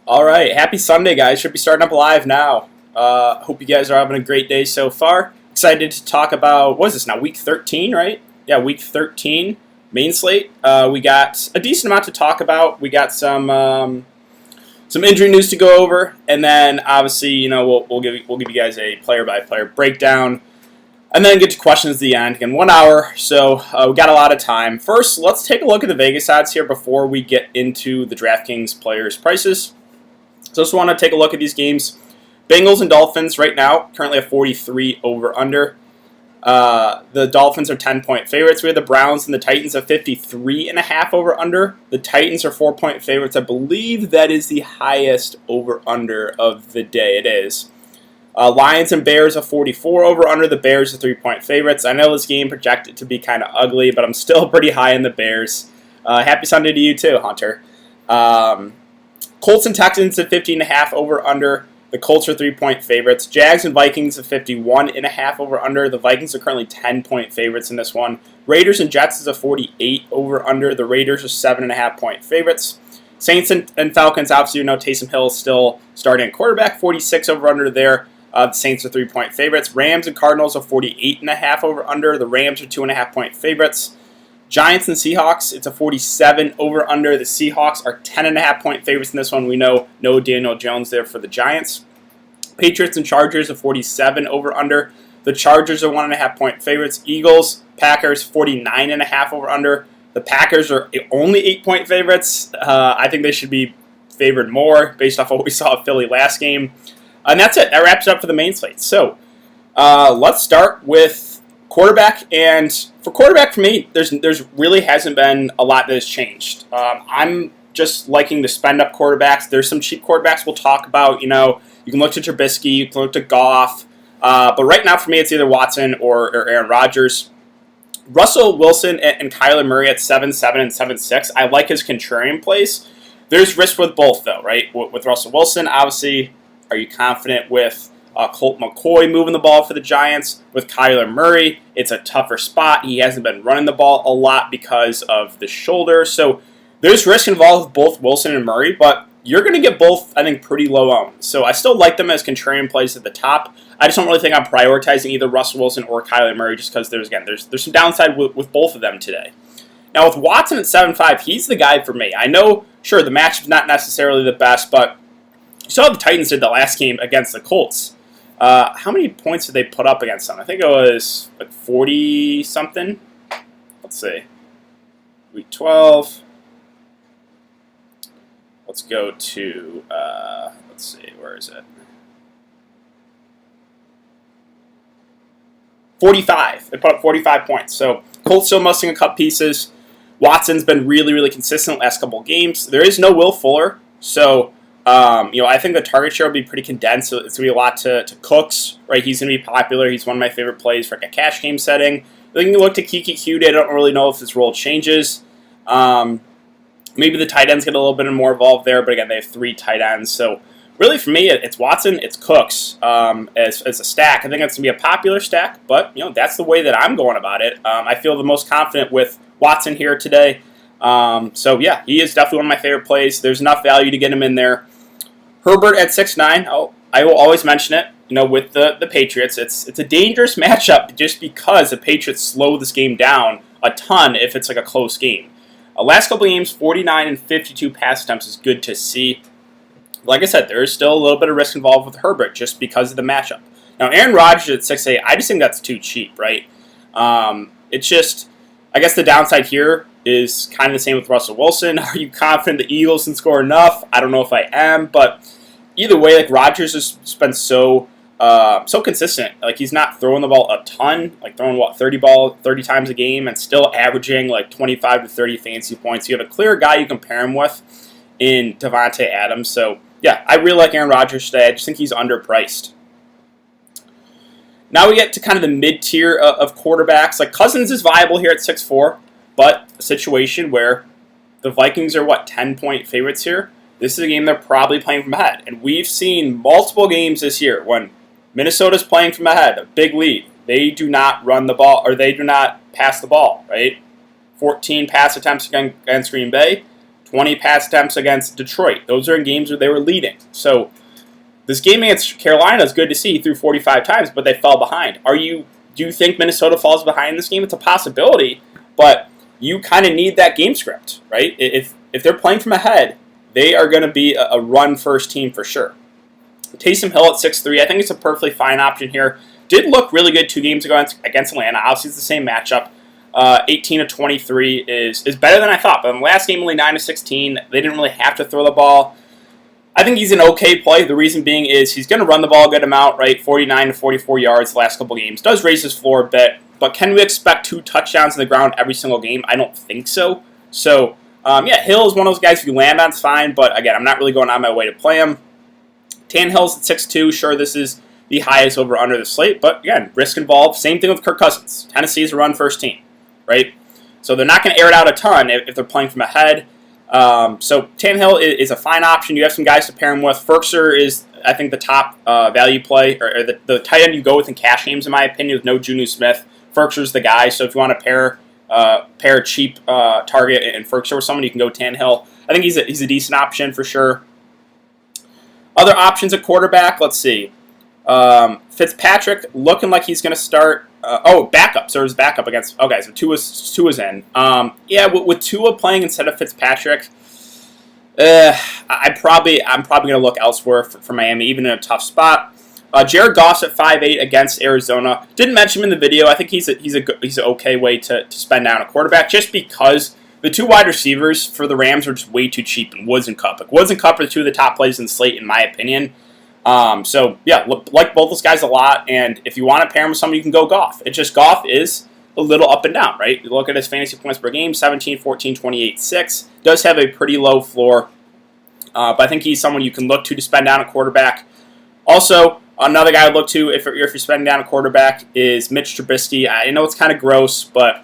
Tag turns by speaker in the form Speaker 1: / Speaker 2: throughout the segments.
Speaker 1: All right, happy Sunday, guys. Should be starting up live now. Hope you guys are having a great day so far. Excited to talk about, what is this now, week 13, right? Yeah, week 13, main slate. We got a decent amount to talk about. We got some injury news to go over, and then obviously, we'll give you guys a player-by-player breakdown, and then get to questions at the end. Again, 1 hour, so we got a lot of time. First, let's take a look at the Vegas odds here before we get into the Draftkings players' prices. So just want to take a look at these games. Bengals and Dolphins right now, currently at 43 over-under. The Dolphins are 10-point favorites. We have the Browns and the Titans at 53.5 over-under. The Titans are 4-point favorites. I believe that is the highest over-under of the day. It is. Lions and Bears are 44 over-under. The Bears are 3-point favorites. I know this game projected to be kind of ugly, but I'm still pretty high in the Bears. Happy Sunday to you too, Hunter. Colts and Texans at 50.5 over-under. The Colts are 3-point favorites. Jags and Vikings at 51.5 over-under. The Vikings are currently 10-point favorites in this one. Raiders and Jets is a 48 over-under. The Raiders are 7.5-point favorites. Saints and Falcons, obviously, Taysom Hill is still starting at quarterback. 46 over-under there. The Saints are 3-point favorites. Rams and Cardinals are 48.5 over-under. The Rams are 2.5-point favorites. Giants and Seahawks, it's a 47 over-under. The Seahawks are 10.5-point favorites in this one. We know no Daniel Jones there for the Giants. Patriots and Chargers are 47 over-under. The Chargers are 1.5-point favorites. Eagles, Packers, 49.5 over-under. The Packers are only 8-point favorites. I think they should be favored more based off what we saw at Philly last game. And that's it. That wraps it up for the main slate. So let's start with quarterback, and for quarterback, for me, there's really hasn't been a lot that has changed. I'm just liking to spend up quarterbacks. There's some cheap quarterbacks we'll talk about. You can look to Trubisky, you can look to Goff, but right now for me, it's either Watson or Aaron Rodgers. Russell Wilson and Kyler Murray at 7-7 and 7-6. I like his contrarian plays. There's risk with both, though, right? With Russell Wilson, obviously, are you confident with Colt McCoy moving the ball for the Giants? With Kyler Murray, it's a tougher spot. He hasn't been running the ball a lot because of the shoulder. So there's risk involved with both Wilson and Murray, but you're going to get both, I think, pretty low owned. So I still like them as contrarian plays at the top. I just don't really think I'm prioritizing either Russell Wilson or Kyler Murray just because there's some downside with both of them today. Now with Watson at 7-5, he's the guy for me. I know, sure, the matchup's not necessarily the best, but you saw how the Titans did the last game against the Colts. How many points did they put up against them? I think it was like 40-something. Let's see. Week 12. Let's go to, let's see, where is it? 45. They put up 45 points. So Colts still missing a couple pieces. Watson's been really, really consistent last couple of games. There is no Will Fuller, so I think the target share will be pretty condensed. So it's going to be a lot to Cooks, right? He's going to be popular. He's one of my favorite plays for a cash game setting. Then you can look to Kiki Qday. I don't really know if his role changes. Maybe the tight ends get a little bit more involved there, but again, they have 3 tight ends. So really for me, it's Watson, it's Cooks as a stack. I think it's going to be a popular stack, but that's the way that I'm going about it. I feel the most confident with Watson here today. So yeah, he is definitely one of my favorite plays. There's enough value to get him in there. Herbert at 6'9", I will always mention it. With the Patriots, it's a dangerous matchup just because the Patriots slow this game down a ton if it's like a close game. Last couple of games, 49 and 52 pass attempts is good to see. Like I said, there is still a little bit of risk involved with Herbert just because of the matchup. Now, Aaron Rodgers at 6'8", I just think that's too cheap, right? It's just, I guess the downside here is kind of the same with Russell Wilson. Are you confident the Eagles can score enough? I don't know if I am, but either way, like Rodgers has been so consistent. Like he's not throwing the ball a ton, like throwing 30 times a game, and still averaging like 25 to 30 fantasy points. You have a clear guy you compare him with in Davante Adams. So yeah, I really like Aaron Rodgers today. I just think he's underpriced. Now we get to kind of the mid-tier of quarterbacks. Like Cousins is viable here at 6'4", but a situation where the Vikings are 10-point favorites here. This is a game they're probably playing from ahead. And we've seen multiple games this year when Minnesota's playing from ahead, a big lead. They do not run the ball, or they do not pass the ball, right? 14 pass attempts against Green Bay, 20 pass attempts against Detroit. Those are in games where they were leading. So this game against Carolina is good to see. He threw 45 times, but they fell behind. Do you think Minnesota falls behind this game? It's a possibility, but you kind of need that game script, right? If they're playing from ahead, they are going to be a run-first team for sure. Taysom Hill at 6'3", I think it's a perfectly fine option here. Did look really good 2 games ago against Atlanta. Obviously, it's the same matchup. 18 of 23 is better than I thought. But in the last game, only 9 of 16. They didn't really have to throw the ball. I think he's an okay play. The reason being is he's going to run the ball a good amount, right? 49 to 44 yards the last couple games. Does raise his floor a bit. But can we expect 2 touchdowns on the ground every single game? I don't think so. So, yeah, Hill is one of those guys if you land on, it's fine. But, again, I'm not really going on my way to play him. Tannehill's at 6'2". Sure, this is the highest over under the slate. But, again, risk involved. Same thing with Kirk Cousins. Tennessee is a run-first team, right? So they're not going to air it out a ton if they're playing from ahead. So Tannehill is a fine option. You have some guys to pair him with. Firkser is, I think, the top value play, or the tight end you go with in cash games, in my opinion, with no Juju Smith. Firkser's the guy. So if you want to pair a cheap target and Firkser with someone, you can go Tannehill. I think he's a decent option for sure. Other options at quarterback, let's see. Fitzpatrick looking like he's going to start. Backup. So his backup against. Okay, so Tua's in. Yeah, with Tua playing instead of Fitzpatrick, I'm probably going to look elsewhere for Miami, even in a tough spot. Jared Goff's at 5'8" against Arizona. Didn't mention him in the video. I think he's an okay way to spend down a quarterback, just because the 2 wide receivers for the Rams are just way too cheap in Woods and Kupp. Like, Woods and Kupp are 2 of the top plays in the slate, in my opinion. So, yeah, like both those guys a lot, and if you want to pair him with somebody, you can go Goff. It's just Goff is a little up and down, right? You look at his fantasy points per game, 17, 14, 28, 6. Does have a pretty low floor, but I think he's someone you can look to spend down a quarterback. Also, another guy I'd look to if you're spending down a quarterback is Mitch Trubisky. I know it's kind of gross, but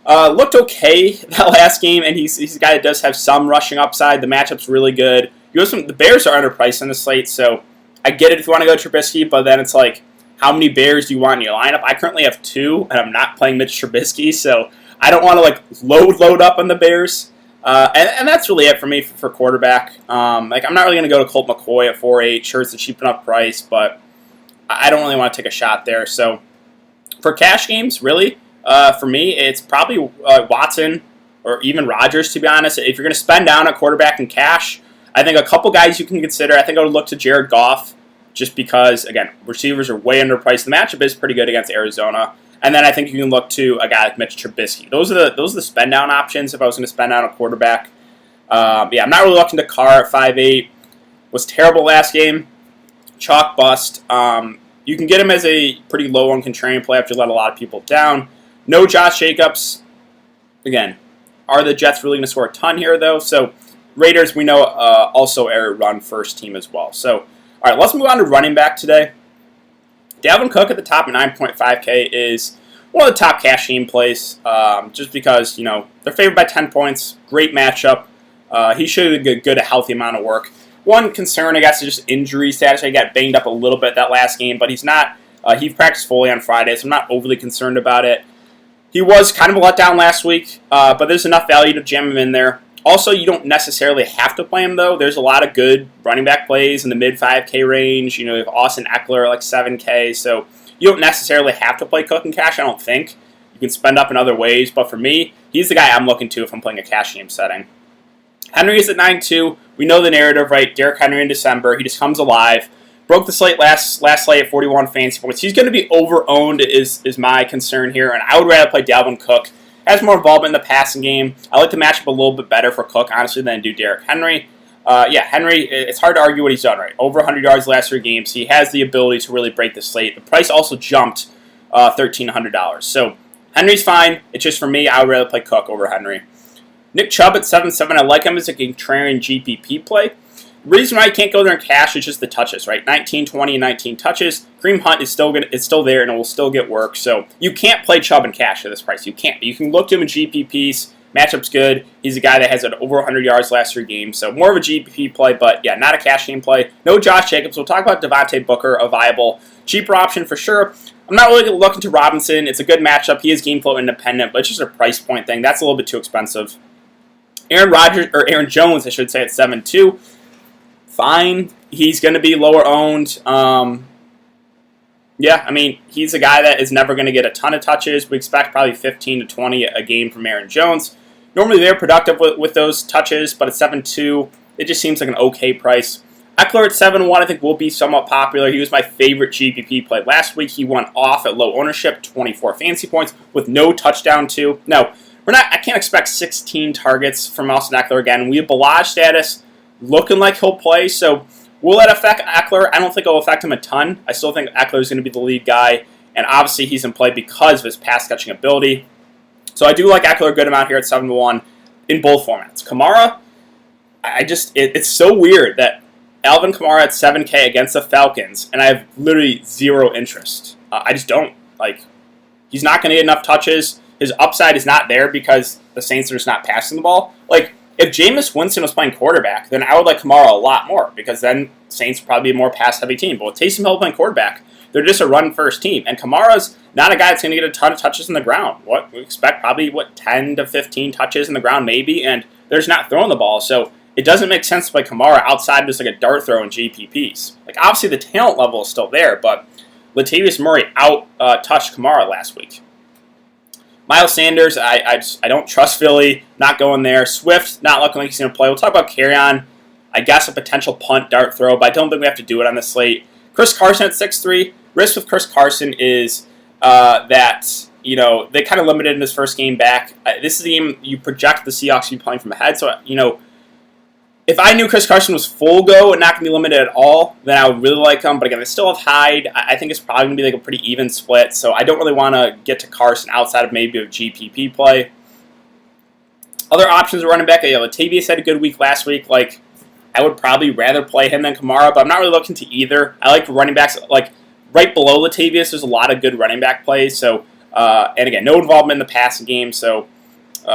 Speaker 1: looked okay that last game, and he's a guy that does have some rushing upside. The matchup's really good. The Bears are underpriced on the slate, so I get it if you want to go Trubisky, but then it's like, how many Bears do you want in your lineup? I currently have 2, and I'm not playing Mitch Trubisky, so I don't want to load up on the Bears. And that's really it for me for quarterback. I'm not really going to go to Colt McCoy at 4.8. Sure, it's a cheap enough price, but I don't really want to take a shot there. So for cash games, really, for me, it's probably Watson or even Rodgers, to be honest. If you're going to spend down a quarterback in cash, I think a couple guys you can consider. I think I would look to Jared Goff, just because, again, receivers are way underpriced. The matchup is pretty good against Arizona. And then I think you can look to a guy like Mitch Trubisky. Those are the spend down options if I was going to spend down a quarterback. I'm not really looking to Carr at 5'8". Was terrible last game. Chalk bust. You can get him as a pretty low on contrarian play after you let a lot of people down. No Josh Jacobs. Again, are the Jets really going to score a ton here, though? So Raiders, we know, also a run-first team as well. So, all right, let's move on to running back today. Dalvin Cook at the top at 9.5K is one of the top cash game plays, just because, they're favored by 10 points. Great matchup. He should get a healthy amount of work. One concern, I guess, is just injury status. He got banged up a little bit that last game, but he's not. He practiced fully on Friday, so I'm not overly concerned about it. He was kind of a letdown last week, but there's enough value to jam him in there. Also, you don't necessarily have to play him, though. There's a lot of good running back plays in the mid-5K range. You have Austin Eckler like 7K, so you don't necessarily have to play Cook in cash, I don't think. You can spend up in other ways, but for me, he's the guy I'm looking to if I'm playing a cash game setting. Henry's at 9.2. We know the narrative, right? Derrick Henry in December. He just comes alive. Broke the slate last slate at 41 fantasy points. He's going to be over-owned is my concern here, and I would rather play Dalvin Cook. Has more involvement in the passing game. I like the matchup a little bit better for Cook, honestly, than do Derrick Henry. Henry, it's hard to argue what he's done, right? Over 100 yards the last 3 games. He has the ability to really break the slate. The price also jumped $1,300. So Henry's fine. It's just for me, I would rather play Cook over Henry. Nick Chubb at 7.7. I like him as a contrarian GPP play. The reason why I can't go there in cash is just the touches, right? 19, 20, and 19 touches. Kareem Hunt is still there, and it will still get work. So you can't play Chubb in cash at this price. You can't. You can look to him in GPPs. Matchup's good. He's a guy that has over 100 yards last 3 games. So more of a GPP play, but yeah, not a cash game play. No Josh Jacobs. We'll talk about Devontae Booker, a viable, cheaper option for sure. I'm not really looking to Robinson. It's a good matchup. He is game flow independent, but it's just a price point thing. That's a little bit too expensive. Aaron Jones, I should say, at 7-2. Fine. He's going to be lower owned. Yeah, I mean, he's a guy that is never going to get a ton of touches. We expect probably 15 to 20 a game from Aaron Jones. Normally they're productive with those touches, but at 7-2, it just seems like an okay price. Eckler at 7-1 I think will be somewhat popular. He was my favorite GPP play last week. He went off at low ownership, 24 fantasy points with no touchdown too. No, I can't expect 16 targets from Austin Eckler again. We have Balaj status looking like he'll play, so will that affect Eckler? I don't think it'll affect him a ton. I still think Eckler is going to be the lead guy, and obviously he's in play because of his pass-catching ability. So I do like Eckler a good amount here at 7-1 in both formats. Kamara, it's so weird that Alvin Kamara at 7K against the Falcons, and I have literally zero interest. I just don't. He's not going to get enough touches. His upside is not there because the Saints are just not passing the ball. If Jameis Winston was playing quarterback, then I would like Kamara a lot more because then Saints would probably be a more pass-heavy team. But with Taysom Hill playing quarterback, they're just a run-first team. And Kamara's not a guy that's going to get a ton of touches in the ground. We expect probably, 10 to 15 touches in the ground maybe, and they're just not throwing the ball. So it doesn't make sense to play Kamara outside just like a dart throw in GPPs. Obviously the talent level is still there, but Latavius Murray out-touched Kamara last week. Miles Sanders, I don't trust Philly, not going there. Swift, not looking like he's going to play. We'll talk about Kerryon. I guess a potential punt dart throw, but I don't think we have to do it on the slate. Chris Carson at 6-3. Risk with Chris Carson is that, they kind of limited in his first game back. This is the game you project the Seahawks to be playing from ahead. So, if I knew Chris Carson was full go and not going to be limited at all, then I would really like him. But again, they still have Hyde. I think it's probably going to be a pretty even split. So I don't really want to get to Carson outside of maybe a GPP play. Other options are running back. Latavius had a good week last week. I would probably rather play him than Kamara, but I'm not really looking to either. I like running backs. Right below Latavius, there's a lot of good running back plays. So, and again, no involvement in the passing game. So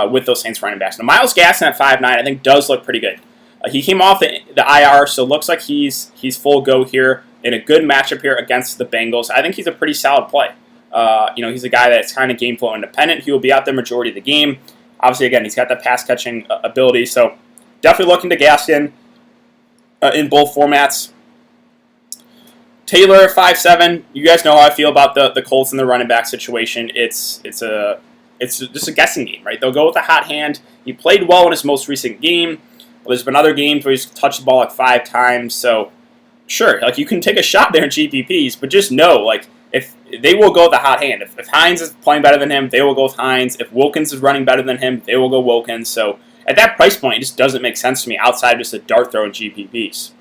Speaker 1: with those Saints running backs. Now, Myles Gaskin at 5'9", I think does look pretty good. He came off the IR, so looks like he's full go here in a good matchup here against the Bengals. I think he's a pretty solid play. He's a guy that's kind of game flow independent. He will be out there majority of the game. Obviously, again, he's got the pass catching ability, so definitely looking to Gaskin in both formats. Taylor 5'7". You guys know how I feel about the Colts and the running back situation. It's just a guessing game, right? They'll go with a hot hand. He played well in his most recent game. There's been other games where he's touched the ball 5 times, so sure, you can take a shot there in GPPs, but just know, if they will go with the hot hand. If Hines is playing better than him, they will go with Hines. If Wilkins is running better than him, they will go Wilkins. So at that price point, it just doesn't make sense to me outside of just a dart throw in GPPs.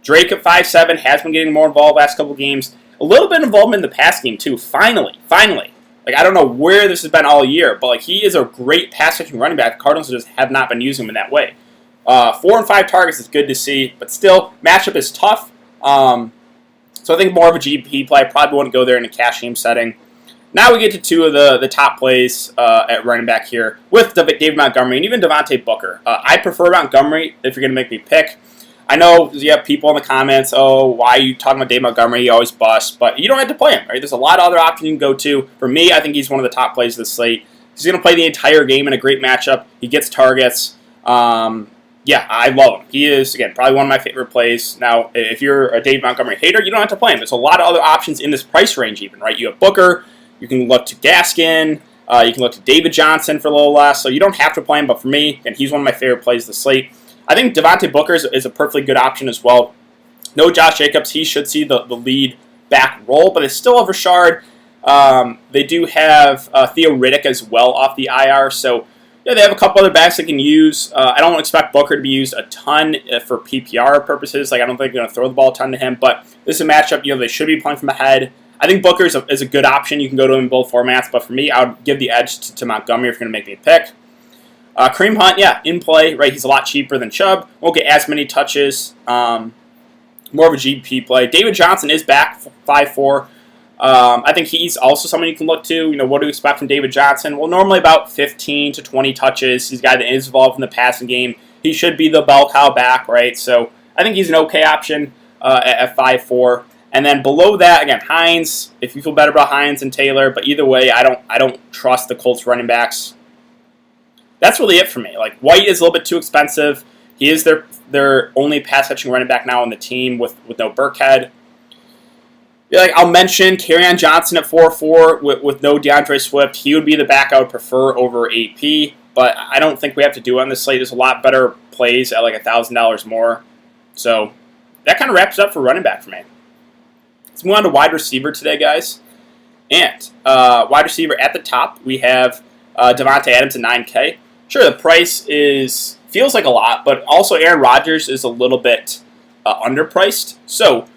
Speaker 1: Drake at 5'7" has been getting more involved last couple games. A little bit of involvement in the pass game too. Finally. I don't know where this has been all year, but he is a great pass-catching running back. The Cardinals just have not been using him in that way. 4 and 5 targets is good to see, but still, matchup is tough. So I think more of a GPP play. I probably wouldn't go there in a cash game setting. Now we get to 2 of the top plays at running back here with David Montgomery and even Devontae Booker. I prefer Montgomery if you're going to make me pick. I know you have people in the comments, why are you talking about David Montgomery? He always busts, but you don't have to play him, right? There's a lot of other options you can go to. For me, I think he's one of the top plays of the slate. He's going to play the entire game in a great matchup. He gets targets. Yeah, I love him. He is, again, probably one of my favorite plays. Now, if you're a Dave Montgomery hater, you don't have to play him. There's a lot of other options in this price range even, right? You have Booker. You can look to Gaskin. You can look to David Johnson for a little less. So you don't have to play him, but for me, and he's one of my favorite plays of the slate. I think Devontae Booker is a perfectly good option as well. No Josh Jacobs. He should see the lead back role, but it's still a Rashard. They do have Theo Riddick as well off the IR, so yeah, they have a couple other backs they can use. I don't expect Booker to be used a ton for PPR purposes. I don't think they're going to throw the ball a ton to him, but this is a matchup, they should be playing from ahead. I think Booker is a good option. You can go to him in both formats, but for me, I would give the edge to Montgomery if you're going to make me a pick. Kareem Hunt, yeah, in play, right? He's a lot cheaper than Chubb. Won't get as many touches. More of a GP play. David Johnson is back 5'4". I think he's also someone you can look to. What do you expect from David Johnson? Well, normally about 15 to 20 touches. He's a guy that is involved in the passing game. He should be the bell cow back, right? So I think he's an okay option at 5'4". And then below that, again, Hines. If you feel better about Hines and Taylor, but either way, I don't trust the Colts running backs. that's really it for me. Like, White is a little bit too expensive. He is their only pass catching running back now on the team with no Burkhead. Yeah, like, I'll mention Kerryon Johnson at 4-4 with no DeAndre Swift. He would be the back I would prefer over AP, but I don't think we have to do it on this slate. There's a lot better plays at like $1,000 more. So that kind of wraps it up for running back for me. Let's move on to wide receiver today, guys. And wide receiver at the top, we have Davante Adams at 9K. Sure, the price feels like a lot, but also Aaron Rodgers is a little bit underpriced. So,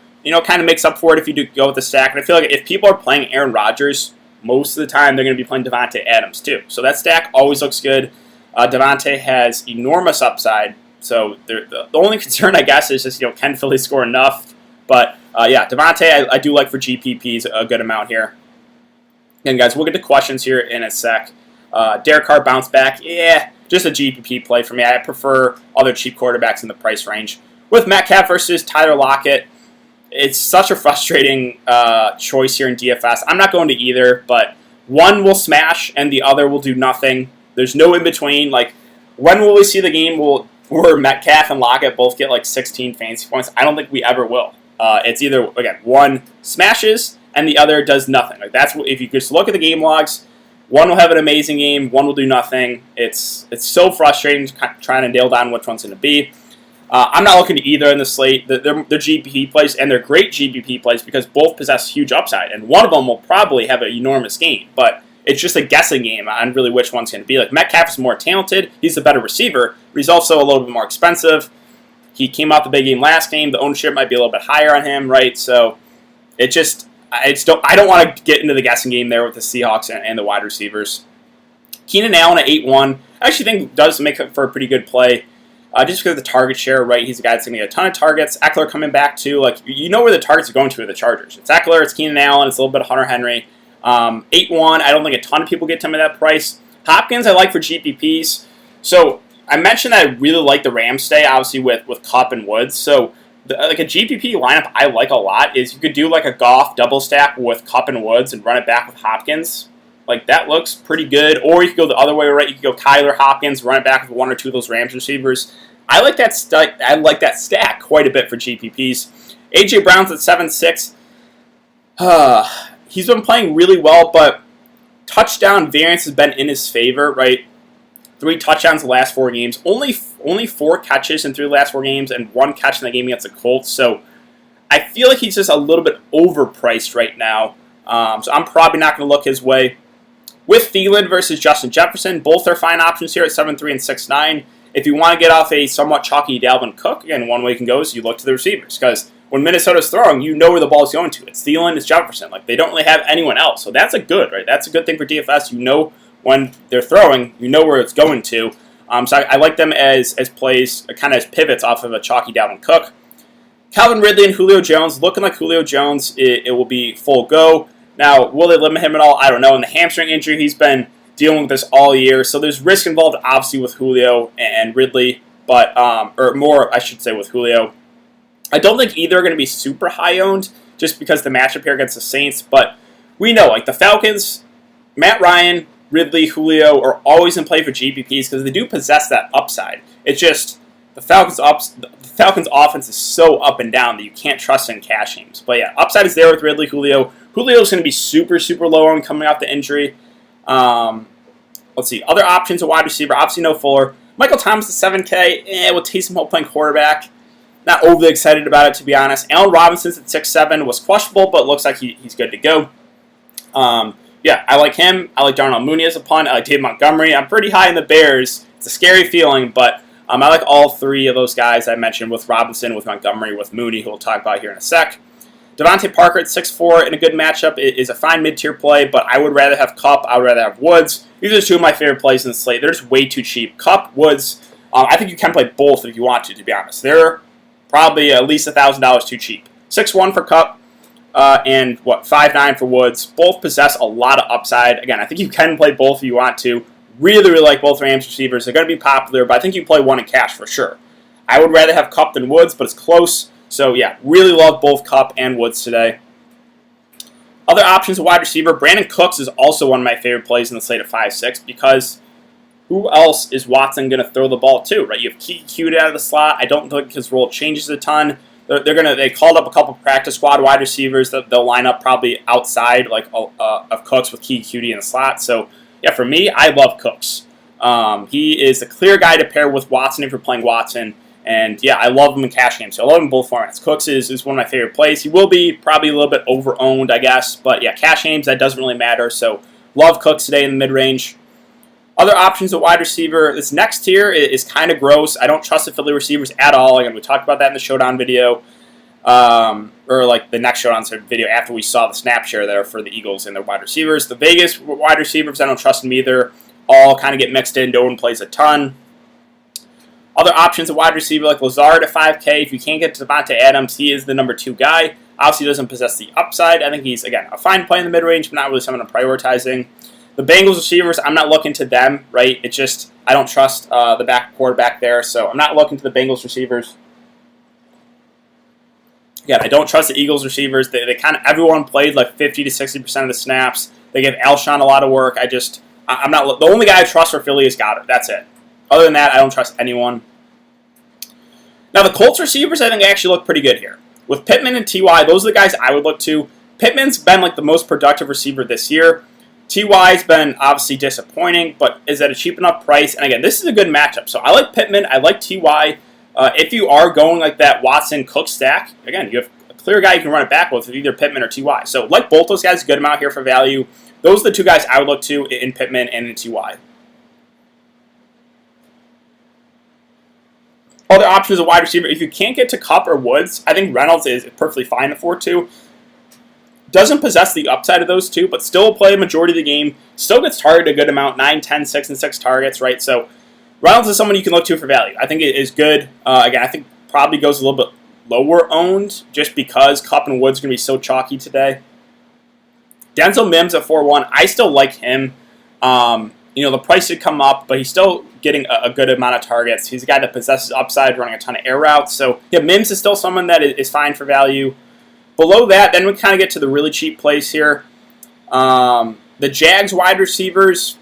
Speaker 1: kind of makes up for it if you do go with the stack. And I feel like if people are playing Aaron Rodgers, most of the time they're going to be playing Davante Adams too. So that stack always looks good. Davante has enormous upside. So the only concern, I guess, is just, can Philly score enough? But Davante I do like for GPPs a good amount here. Again, guys, we'll get to questions here in a sec. Derek Carr bounce back. Yeah, just a GPP play for me. I prefer other cheap quarterbacks in the price range. With Metcalf versus Tyler Lockett, it's such a frustrating choice here in DFS. I'm not going to either, but one will smash and the other will do nothing. There's no in between. Like, when will we see the game where Metcalf and Lockett both get like 16 fantasy points? I don't think we ever will. It's either, again, one smashes and the other does nothing. Like, that's if you just look at the game logs, one will have an amazing game, one will do nothing. It's so frustrating trying to nail down which one's going to be. I'm not looking to either in the slate. They're GPP plays, and they're great GPP plays because both possess huge upside, and one of them will probably have an enormous game, but it's just a guessing game on really which one's going to be. Like, Metcalf is more talented, he's a better receiver, but he's also a little bit more expensive. He came out the big game last game, the ownership might be a little bit higher on him, right? So I don't want to get into the guessing game there with the Seahawks and the wide receivers. Keenan Allen at 8-1, I actually think does make it for a pretty good play. Just because of the target share, right? He's a guy that's going to get a ton of targets. Eckler coming back too. Like, where the targets are going to with the Chargers. It's Eckler, it's Keenan Allen, it's a little bit of Hunter Henry. 8-1, I don't think a ton of people get to him at that price. Hopkins I like for GPPs. So I mentioned that I really like the Rams stay, obviously with Kupp and Woods. So like a GPP lineup I like a lot is you could do like a Goff double stack with Kupp and Woods and run it back with Hopkins. Like, that looks pretty good. Or you could go the other way, right? You could go Kyler, Hopkins, run it back with one or two of those Rams receivers. I like that stack quite a bit for GPPs. A.J. Brown's at 7-6. He's been playing really well, but touchdown variance has been in his favor, right? 3 touchdowns the last 4 games. Only 4 catches in 3 of the last 4 games, and 1 catch in the game against the Colts. So I feel like he's just a little bit overpriced right now. So I'm probably not going to look his way. With Thielen versus Justin Jefferson, both are fine options here at 7-3 and 6-9. If you want to get off a somewhat chalky Dalvin Cook, again, one way you can go is you look to the receivers. Because when Minnesota's throwing, you know where the ball's going to. It's Thielen, it's Jefferson. Like, they don't really have anyone else. So that's right? That's a good thing for DFS. You know when they're throwing, you know where it's going to. So I like them as plays, kind of as pivots off of a chalky Dalvin Cook. Calvin Ridley and Julio Jones, looking like Julio Jones, it will be full go. Now, will they limit him at all? I don't know. In the hamstring injury, he's been dealing with this all year. So there's risk involved, obviously, with Julio and Ridley, but or more, I should say, with Julio. I don't think either are going to be super high owned, just because the matchup here against the Saints. But we know, like the Falcons, Matt Ryan, Ridley, Julio are always in play for GPPs because they do possess that upside. It's just the Falcons' offense is so up and down that you can't trust in cash games. But yeah, upside is there with Ridley, Julio. Julio's going to be super, super low on coming off the injury. Let's see. Other options, a wide receiver. Obviously, no Fuller. Michael Thomas at 7K. With Taysom Hill playing quarterback. Not overly excited about it, to be honest. Allen Robinson's at 6-7. Was questionable, but looks like he's good to go. Yeah, I like him. I like Darnell Mooney as a punt. I like David Montgomery. I'm pretty high in the Bears. It's a scary feeling, but I like all 3 of those guys I mentioned with Robinson, with Montgomery, with Mooney, who we'll talk about here in a sec. Devontae Parker at 6-4 in a good matchup is a fine mid-tier play, but I would rather have Kupp. I would rather have Woods. These are 2 of my favorite plays in the slate. They're just way too cheap. Kupp, Woods, I think you can play both if you want to be honest. They're probably at least $1,000 too cheap. 6-1 for Kupp and 5-9 for Woods. Both possess a lot of upside. Again, I think you can play both if you want to. Really, really like both Rams receivers. They're going to be popular, but I think you play one in cash for sure. I would rather have Kupp than Woods, but it's close. So, yeah, really love both Kupp and Woods today. Other options, a wide receiver. Brandon Cooks is also one of my favorite plays in the slate at 5-6 because who else is Watson going to throw the ball to, right? You have Keke Coutee out of the slot. I don't think his role changes a ton. They called up a couple practice squad wide receivers that they'll line up probably outside of Cooks with Keke Coutee in the slot. So yeah, for me, I love Cooks. He is the clear guy to pair with Watson if you're playing Watson. And yeah, I love him in cash games. So I love him in both formats. Cooks is one of my favorite plays. He will be probably a little bit over-owned, I guess. But yeah, cash games, that doesn't really matter. So love Cooks today in the mid-range. Other options at wide receiver, this next tier is kind of gross. I don't trust the Philly receivers at all. Again, we talked about that in the Showdown video, or like the next Showdown video after we saw the snap share there for the Eagles and their wide receivers. The Vegas wide receivers, I don't trust them either. All kind of get mixed in. No one plays a ton. Other options at wide receiver like Lazard at 5K. If you can't get to Devontae Adams, he is the number 2 guy. Obviously, doesn't possess the upside. I think he's, again, a fine play in the mid-range, but not really someone I'm prioritizing. The Bengals receivers, I'm not looking to them, right? It's just I don't trust the back quarterback there, so I'm not looking to the Bengals receivers. Again, I don't trust the Eagles receivers. They kind of everyone played like 50 to 60% of the snaps. They give Alshon a lot of work. I'm not the only guy I trust for Philly is Goddard. That's it. Other than that, I don't trust anyone. Now the Colts receivers, I think actually look pretty good here with Pittman and Ty. Those are the guys I would look to. Pittman's been like the most productive receiver this year. Ty's been obviously disappointing, but is at a cheap enough price. And again, this is a good matchup. So I like Pittman. I like Ty. If you are going like that Watson-Cook stack, again, you have a clear guy you can run it back with either Pittman or Ty. So like both those guys, a good amount here for value. Those are the 2 guys I would look to in Pittman and in Ty. Other options of wide receiver, if you can't get to Kupp or Woods, I think Reynolds is perfectly fine at 4-2. Doesn't possess the upside of those 2, but still play a majority of the game. Still gets targeted a good amount, 9, 10, 6, and 6 targets, right? So Reynolds is someone you can look to for value. I think it is good. Again, I think probably goes a little bit lower owned just because Kupp and Woods are going to be so chalky today. Denzel Mims at 4-1, I still like him. The price did come up, but he's still getting a good amount of targets. He's a guy that possesses upside, running a ton of air routes. So yeah, Mims is still someone that is fine for value. Below that, then we kind of get to the really cheap plays here. The Jags wide receivers,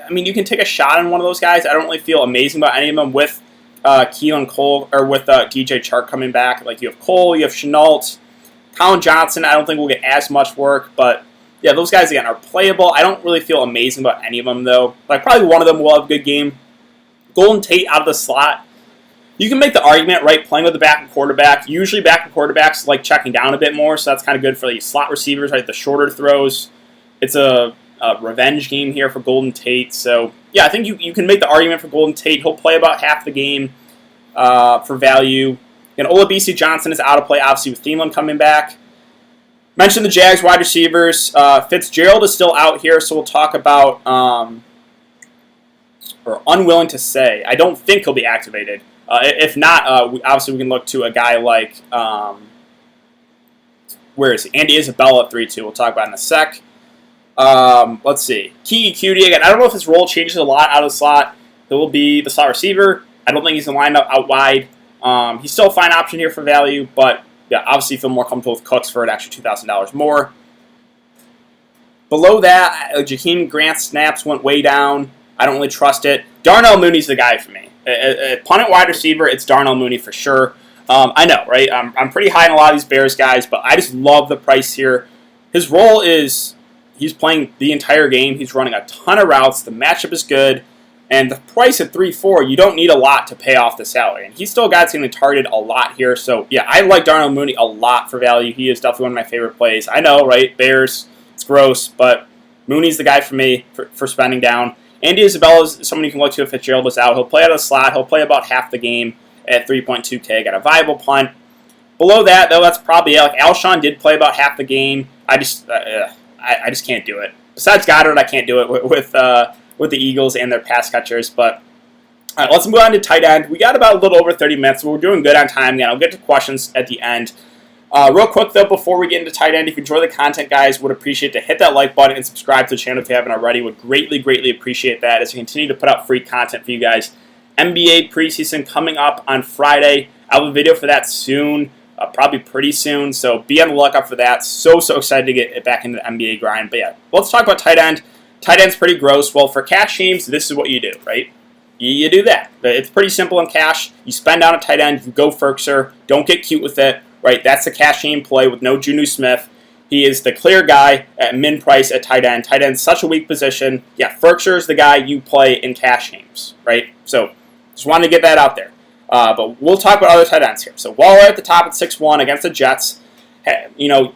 Speaker 1: I mean, you can take a shot on one of those guys. I don't really feel amazing about any of them with Keelan Cole or with DJ Chark coming back. Like you have Cole, you have Chenault, Colin Johnson. I don't think we'll get as much work, but yeah, those guys again are playable. I don't really feel amazing about any of them though. Like probably one of them will have a good game. Golden Tate out of the slot. You can make the argument, right, playing with the backup quarterback. Usually backup quarterbacks like checking down a bit more, so that's kind of good for the slot receivers, right, the shorter throws. It's a revenge game here for Golden Tate. So, yeah, I think you can make the argument for Golden Tate. He'll play about half the game for value. And Olabisi Johnson is out of play, obviously, with Thielen coming back. Mentioned the Jags wide receivers. Fitzgerald is still out here, so we'll talk about, or unwilling to say. I don't think he'll be activated. If not, obviously we can look to a guy like, where is he? Andy Isabella at 3-2. We'll talk about in a sec. Let's see. Keke Coutee, again, I don't know if his role changes a lot out of the slot. He will be the slot receiver. I don't think he's going to line up out wide. He's still a fine option here for value, but yeah, obviously feel more comfortable with Cooks for an extra $2,000 more. Below that, Jakeem Grant's snaps went way down. I don't really trust it. Darnell Mooney's the guy for me. A punt at wide receiver, it's Darnell Mooney for sure. I know, right? I'm pretty high on a lot of these Bears guys, but I just love the price here. His role is he's playing the entire game. He's running a ton of routes. The matchup is good. And the price at 3-4, you don't need a lot to pay off the salary. And he's still a guy that's going to be targeted a lot here. So, yeah, I like Darnell Mooney a lot for value. He is definitely one of my favorite plays. I know, right? Bears, it's gross, but Mooney's the guy for me for spending down. Andy Isabella is someone you can look to if Fitzgerald is out. He'll play out of the slot. He'll play about half the game at 3.2K. Got a viable punt. Below that, though, that's probably it. Like Alshon did play about half the game. I just can't do it. Besides Goddard, I can't do it with the Eagles and their pass catchers. But all right, let's move on to tight end. We got about a little over 30 minutes, so we're doing good on time again. I'll get to questions at the end. Real quick, though, before we get into tight end, if you enjoy the content, guys, would appreciate to hit that like button and subscribe to the channel if you haven't already. Would greatly, greatly appreciate that as we continue to put out free content for you guys. NBA preseason coming up on Friday. I'll have a video for that soon, probably pretty soon, so be on the lookout for that. So excited to get back into the NBA grind. But yeah, let's talk about tight end. Tight end's pretty gross. Well, for cash games, this is what you do, right? You do that. It's pretty simple in cash. You spend down a tight end, you go Ferkser, don't get cute with it, right? That's the cash game play with no Juju Smith. He is the clear guy at min price at tight end. Tight end's such a weak position. Yeah, Ferkser is the guy you play in cash games, right? So just wanted to get that out there. But we'll talk about other tight ends here. So Waller at the top at 6-1 against the Jets. You know,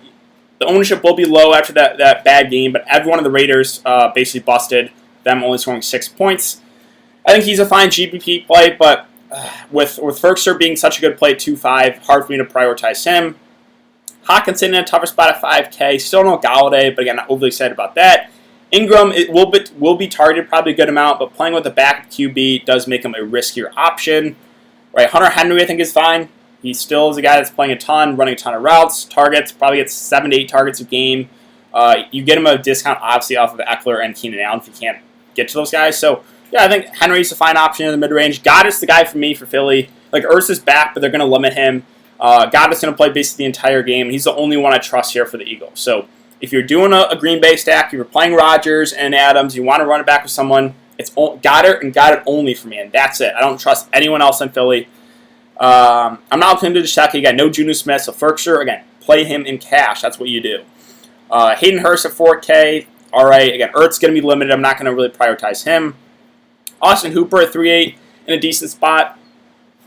Speaker 1: the ownership will be low after that bad game, but every one of the Raiders basically busted them, only scoring 6 points. I think he's a fine GPP play, but with Ferkser being such a good play at 2.5, hard for me to prioritize him. Hawkinson in a tougher spot at 5K. Still no Galladay, but again, not overly excited about that. Ingram will be targeted probably a good amount, but playing with the backup QB does make him a riskier option. Right, Hunter Henry I think is fine. He still is a guy that's playing a ton, running a ton of routes, targets, probably gets 7 to 8 targets a game. You get him a discount obviously off of Eckler and Keenan Allen if you can't get to those guys. So yeah, I think Henry's a fine option in the mid-range. Goddard's the guy for me for Philly. Like Ertz is back, but they're going to limit him. Goddard's going to play basically the entire game. He's the only one I trust here for the Eagles. So if you're doing a Green Bay stack, if you're playing Rodgers and Adams, you want to run it back with someone, it's Goddard and Goddard only for me, and that's it. I don't trust anyone else in Philly. I'm not looking to check. You got no Juju Smith, so Ferkser, again, play him in cash. That's what you do. Hayden Hurst at 4K. All right, again, Ertz going to be limited. I'm not going to really prioritize him. Austin Hooper at 3.8 in a decent spot.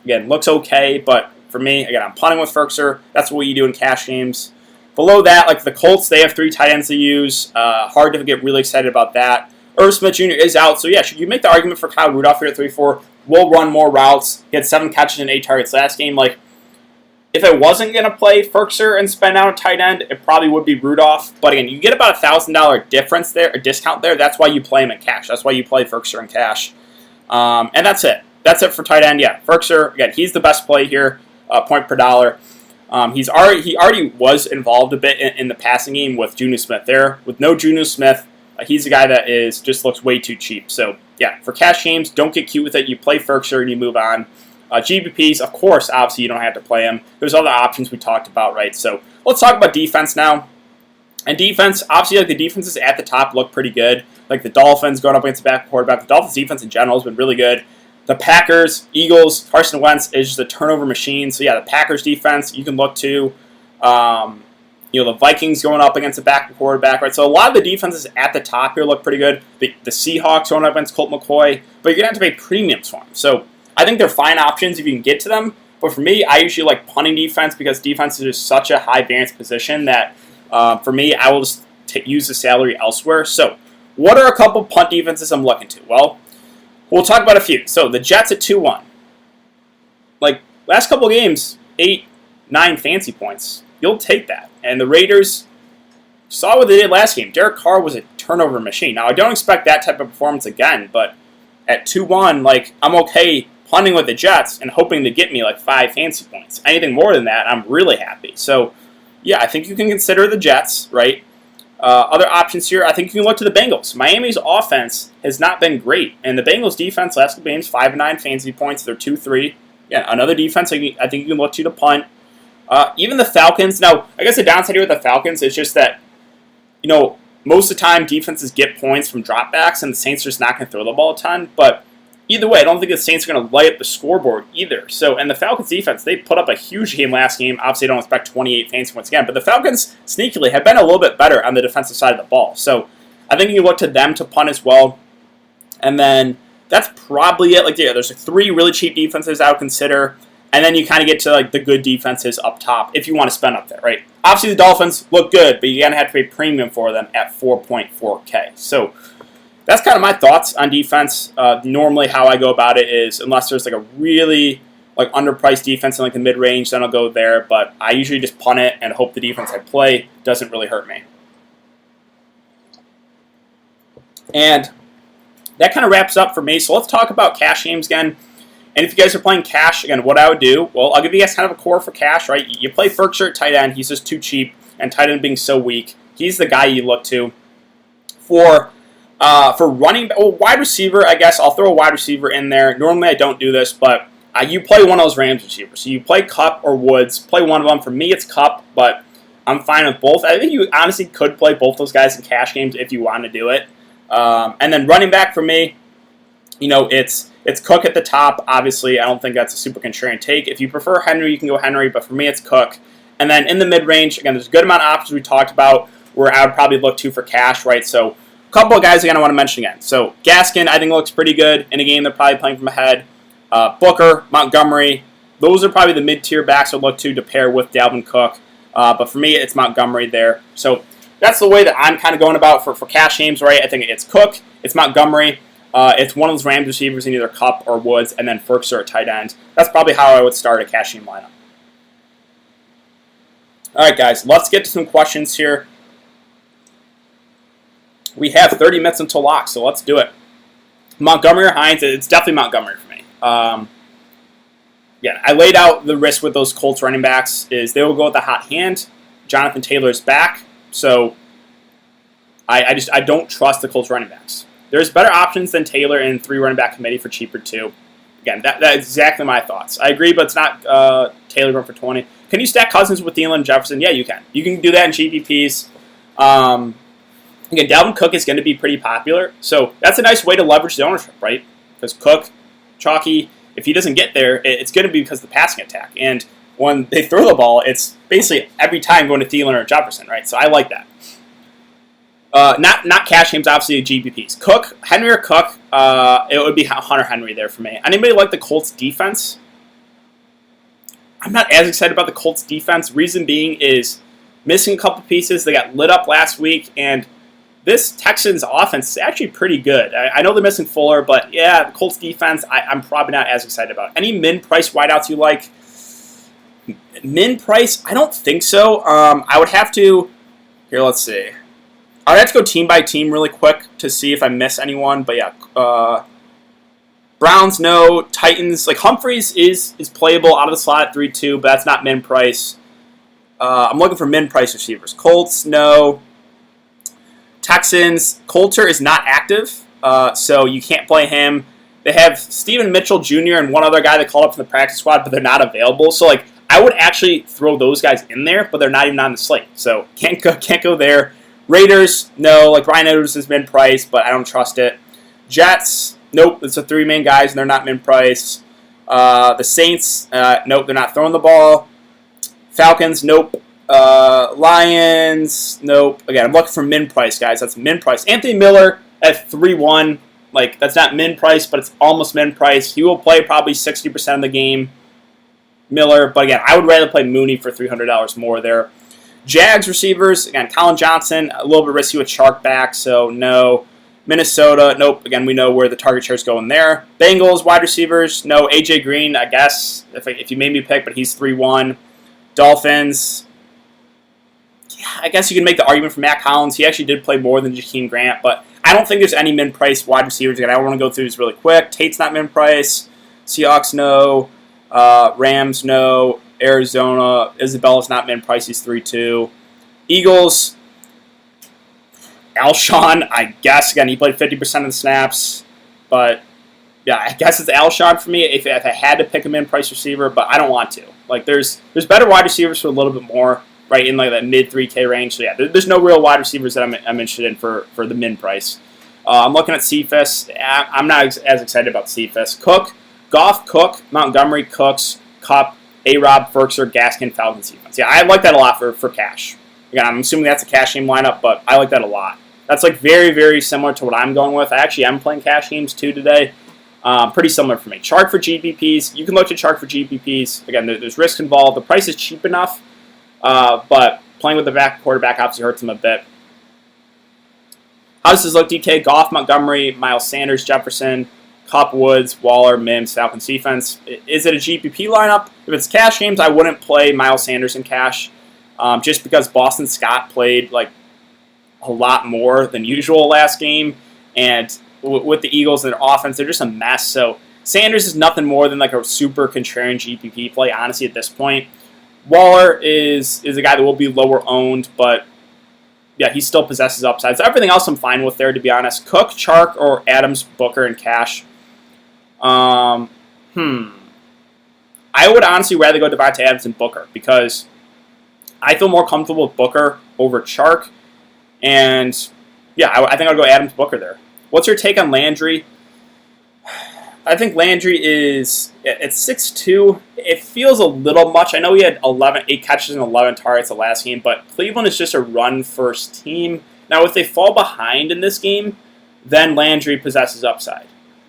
Speaker 1: Again, looks okay, but for me, again, I'm punting with Ferkser. That's what you do in cash games. Below that, like the Colts, they have 3 tight ends to use. Hard to get really excited about that. Irv Smith Jr. is out, so yeah, should you make the argument for Kyle Rudolph here at 3-4? Will run more routes. He had 7 catches and 8 targets last game. Like, if I wasn't going to play Ferkser and spend out a tight end, it probably would be Rudolph. But again, you get about $1,000 difference there, a discount there. That's why you play him in cash. That's why you play Ferkser in cash. And that's it. That's it for tight end. Yeah, Ferkser, again, he's the best play here, point per dollar. He already was involved a bit in the passing game with Juju Smith there. With no Juju Smith, he's a guy that just looks way too cheap. So yeah, for cash games, don't get cute with it. You play Ferkser and you move on. GPPs, of course, obviously you don't have to play him. There's other options we talked about, right? So let's talk about defense now. And defense, obviously, like the defenses at the top look pretty good. Like the Dolphins going up against the back quarterback. The Dolphins defense in general has been really good. The Packers, Eagles, Carson Wentz is just a turnover machine. So yeah, the Packers defense you can look to. The Vikings going up against the back quarterback, right? So a lot of the defenses at the top here look pretty good. The Seahawks going up against Colt McCoy, but you're gonna have to pay premiums for them. So I think they're fine options if you can get to them. But for me, I usually like punting defense because defense is just such a high variance position that for me, I will just use the salary elsewhere. So what are a couple punt defenses I'm looking to? Well, we'll talk about a few. So the Jets at 2-1. Like last couple games, 8, 9 fancy points. You'll take that. And the Raiders saw what they did last game. Derek Carr was a turnover machine. Now, I don't expect that type of performance again, but at 2-1, like, I'm okay punting with the Jets and hoping to get me like 5 fancy points. Anything more than that, I'm really happy. So, yeah, I think you can consider the Jets, right? Other options here, I think you can look to the Bengals. Miami's offense has not been great, and the Bengals defense last couple games, 5-9 fantasy points. They're 2-3. Yeah, another defense I think you can look to punt. Even the Falcons. Now, I guess the downside here with the Falcons is just that, most of the time defenses get points from dropbacks, and the Saints are just not going to throw the ball a ton. But either way, I don't think the Saints are going to light up the scoreboard either. So, and the Falcons defense, they put up a huge game last game. Obviously, I don't expect 28 fantasy points again. But the Falcons, sneakily, have been a little bit better on the defensive side of the ball. So, I think you look to them to punt as well. And then that's probably it. Like, yeah, there's 3 really cheap defenses I would consider. And then you kind of get to like the good defenses up top if you want to spend up there, right? Obviously, the Dolphins look good, but you're going to have to pay premium for them at 4.4K. So that's kind of my thoughts on defense. Normally, how I go about it is unless there's like a really like underpriced defense in like the mid-range, then I'll go there. But I usually just punt it and hope the defense I play doesn't really hurt me. And that kind of wraps up for me. So let's talk about cash games again. And if you guys are playing cash, again, what I would do, well, I'll give you guys kind of a core for cash, right? You play Ferkser at tight end. He's just too cheap, and tight end being so weak. He's the guy you look to. For running, wide receiver, I guess I'll throw a wide receiver in there. Normally I don't do this, but you play one of those Rams receivers. So you play Kupp or Woods. Play one of them. For me, it's Kupp, but I'm fine with both. I think you honestly could play both those guys in cash games if you want to do it. And then running back for me, it's Cook at the top. Obviously, I don't think that's a super contrarian take. If you prefer Henry, you can go Henry, but for me, it's Cook. And then in the mid-range, again, there's a good amount of options we talked about where I would probably look to for cash, right? So a couple of guys again I want to mention again. So Gaskin, I think looks pretty good in a game they're probably playing from ahead. Booker, Montgomery, those are probably the mid-tier backs I'd look to pair with Dalvin Cook. But for me, it's Montgomery there. So that's the way that I'm kind of going about for cash games, right? I think it's Cook, it's Montgomery, it's one of those Rams receivers in either Kupp or Woods, and then Ferguson at tight end. That's probably how I would start a cash game lineup. All right, guys, let's get to some questions here. We have 30 minutes until lock, so let's do it. Montgomery or Hines? It's definitely Montgomery for me. Yeah, I laid out the risk with those Colts running backs is they will go with the hot hand. Jonathan Taylor's back, so I don't trust the Colts running backs. There's better options than Taylor in 3 running back committee for cheaper too. Again, that's exactly my thoughts. I agree, but it's not Taylor going for 20. Can you stack Cousins with Thielen and Jefferson? Yeah, you can. You can do that in GPPs. Again, Dalvin Cook is going to be pretty popular, so that's a nice way to leverage the ownership, right? Because Cook, chalky, if he doesn't get there, it's going to be because of the passing attack. And when they throw the ball, it's basically every time going to Thielen or Jefferson, right? So I like that. Not cash games, obviously GPPs. Cook, Henry or Cook, it would be Hunter Henry there for me. Anybody like the Colts defense? I'm not as excited about the Colts defense. Reason being is missing a couple pieces. They got lit up last week, and this Texans offense is actually pretty good. I know they're missing Fuller, but yeah, the Colts defense, I'm probably not as excited about. Any min-price wideouts you like? Min-price? I don't think so. I would have to... Here, let's see. I would have to go team by team really quick to see if I miss anyone. But yeah, Browns, no. Titans, like Humphreys is playable out of the slot at 3-2, but that's not min-price. I'm looking for min-price receivers. Colts, no. Texans, Coulter is not active, so you can't play him. They have Steven Mitchell Jr. and one other guy that called up from the practice squad, but they're not available. So like I would actually throw those guys in there, but they're not even on the slate. So can't go there. Raiders, no. Like Ryan Edwards is min-price, but I don't trust it. Jets, nope. It's the 3 main guys, and they're not min-price. The Saints, nope. They're not throwing the ball. Falcons, nope. Lions, nope. Again, I'm looking for min-price, guys. That's min-price. Anthony Miller at 3-1. Like, that's not min-price, but it's almost min-price. He will play probably 60% of the game, Miller. But again, I would rather play Mooney for $300 more there. Jags receivers, again, Colin Johnson, a little bit risky with Shark back, so no. Minnesota, nope. Again, we know where the target shares going there. Bengals, wide receivers, no. AJ Green, I guess, if you made me pick, but he's 3-1. Dolphins, yeah, I guess you can make the argument for Matt Collins. He actually did play more than Jakeem Grant, but I don't think there's any min-price wide receivers. Again, I want to go through this really quick. Tate's not min-price. Seahawks, no. Rams, no. Arizona, Isabella's not min-price. He's 3-2. Eagles, Alshon, I guess. Again, he played 50% of the snaps. But, yeah, I guess it's Alshon for me if I had to pick a min-price receiver, but I don't want to. Like, there's better wide receivers for a little bit more, right, in like that mid-3K range. So, yeah, there's no real wide receivers that I'm interested in for the min-price. I'm looking at Cephas. I'm not as excited about Cephas. Cook, Goff, Cook, Montgomery, Cooks, Kupp, A-Rob, Ferkser, Gaskin, Falcons, Cephas. Yeah, I like that a lot for cash. Again, I'm assuming that's a cash game lineup, but I like that a lot. That's like very, very similar to what I'm going with. I actually am playing cash games too today. Pretty similar for me. Chark for GPPs. You can look at Chark for GPPs. Again, there's risk involved. The price is cheap enough, but playing with the back quarterback obviously hurts him a bit. How does this look, DK? Goff, Montgomery, Miles Sanders, Jefferson, Kupp, Woods, Waller, Mims, Falcons defense. Is it a GPP lineup? If it's cash games, I wouldn't play Miles Sanders in cash, just because Boston Scott played like a lot more than usual last game, and with the Eagles and their offense, they're just a mess. So Sanders is nothing more than like a super contrarian GPP play, honestly, at this point. Waller is a guy that will be lower owned, but yeah, he still possesses upside. So everything else I'm fine with there, to be honest. Cook, Chark, or Adams, Booker, and cash. I would honestly rather go Devontae Adams than Booker because I feel more comfortable with Booker over Chark. And Yeah, I think I'll go Adams Booker there. What's your take on Landry? I think Landry is at 6'2". It feels a little much. I know he had 8 catches and 11 targets the last game, but Cleveland is just a run-first team. Now, if they fall behind in this game, then Landry possesses upside.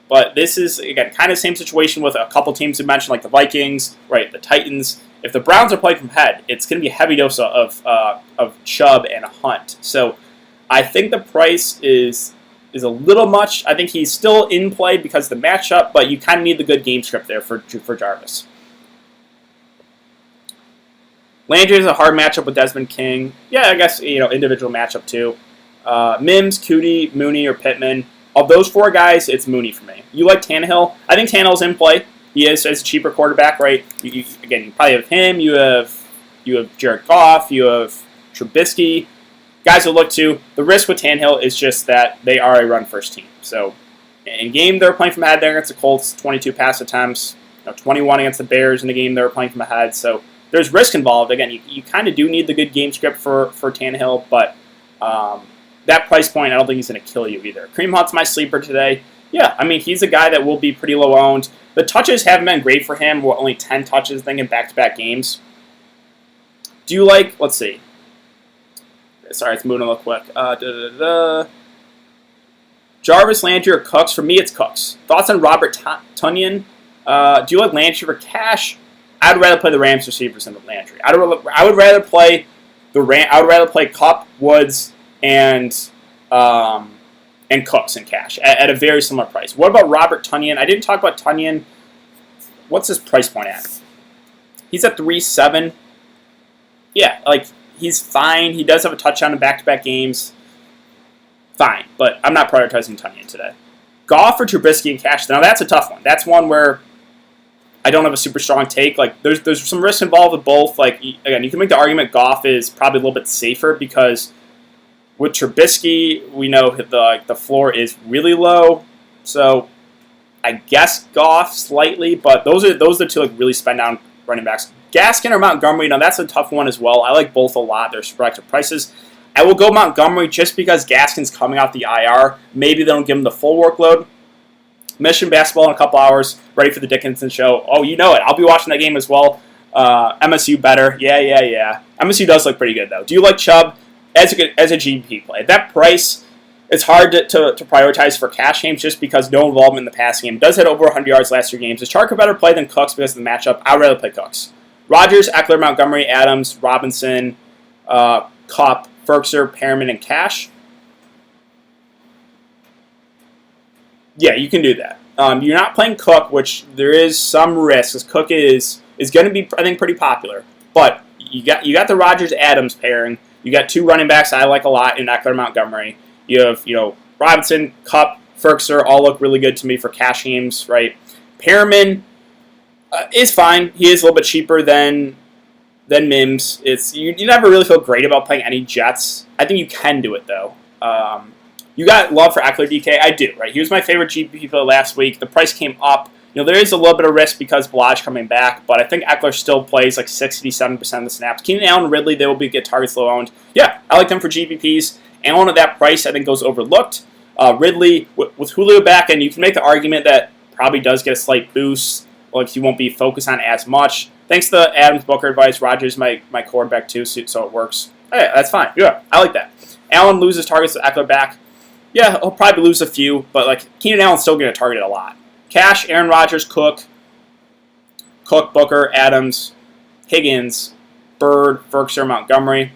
Speaker 1: But this is, again, kind of the same situation with a couple teams you mentioned, like the Vikings, right, the Titans. If the Browns are playing from head, it's going to be a heavy dose of Chubb and Hunt. So I think the price is a little much. I think he's still in play because of the matchup, but you kind of need the good game script there for Jarvis. Landry is a hard matchup with Desmond King. Yeah, I guess, individual matchup too. Mims, Cootie, Mooney, or Pittman. Of those 4 guys, it's Mooney for me. You like Tannehill? I think Tannehill's in play. He is as a cheaper quarterback, right? Again, you probably have him. You have Jared Goff. You have Trubisky. Guys to look to. The risk with Tannehill is just that they are a run-first team. So, in game, they're playing from ahead there against the Colts, 22 pass attempts, 21 against the Bears in the game, they're playing from ahead. So, there's risk involved. Again, you kind of do need the good game script for Tannehill, but that price point, I don't think he's going to kill you either. Kareem Hunt's my sleeper today. Yeah, I mean, he's a guy that will be pretty low owned. The touches haven't been great for him. Only 10 touches, I think, in back-to-back games. Do you like, let's see. Sorry, it's moving a little quick. Jarvis, Landry, or Cooks? For me, it's Cooks. Thoughts on Robert Tonyan? Do you like Landry for cash? I'd rather play the Rams receivers than Landry. I would rather play Kupp, Woods, and Cooks in cash at a very similar price. What about Robert Tonyan? I didn't talk about Tonyan. What's his price point at? He's at 3.7. Yeah, he's fine. He does have a touchdown in back-to-back games. Fine, but I'm not prioritizing Tonyan today. Goff or Trubisky in cash? Now that's a tough one. That's one where I don't have a super strong take. There's some risk involved with both. Again, you can make the argument Goff is probably a little bit safer because with Trubisky, we know the floor is really low. So I guess Goff slightly, but those are the two really spend down running backs. Gaskin or Montgomery, now that's a tough one as well. I like both a lot. They're respective prices. I will go Montgomery just because Gaskin's coming off the IR. Maybe they don't give him the full workload. Mission basketball in a couple hours. Ready for the Dickinson show. Oh, you know it. I'll be watching that game as well. MSU better. Yeah. MSU does look pretty good, though. Do you like Chubb as a GP play? At that price, it's hard to prioritize for cash games just because no involvement in the passing game. Does hit over 100 yards last 3 games. Is Chark a better play than Cooks because of the matchup? I'd rather play Cooks. Rodgers, Eckler, Montgomery, Adams, Robinson, Kupp, Ferkser, Perriman, and Cash. Yeah, you can do that. You're not playing Cook, which there is some risk, because Cook is going to be, I think, pretty popular. But you got the Rodgers-Adams pairing. You got 2 running backs I like a lot in Eckler, Montgomery. You have Robinson, Kupp, Ferkser all look really good to me for cash games, right? Perriman is fine. He is a little bit cheaper than Mims. You never really feel great about playing any Jets. I think you can do it though. You got love for Eckler, DK. I do, right? He was my favorite GPP play last week. The price came up. There is a little bit of risk because Blige coming back, but I think Eckler still plays 67% of the snaps. Keenan Allen, Ridley, they will get targets low owned. Yeah, I like them for GPPs. Allen at that price, I think, goes overlooked. Ridley with Julio back, and you can make the argument that probably does get a slight boost. He won't be focused on as much. Thanks to Adams Booker advice, Rodgers my quarterback too, so it works. Hey, that's fine. Yeah, I like that. Allen loses targets to Eckler back. Yeah, he'll probably lose a few, but Keenan Allen's still going to target it a lot. Cash, Aaron Rodgers, Cook, Booker, Adams, Higgins, Bird, Ferkser, Montgomery.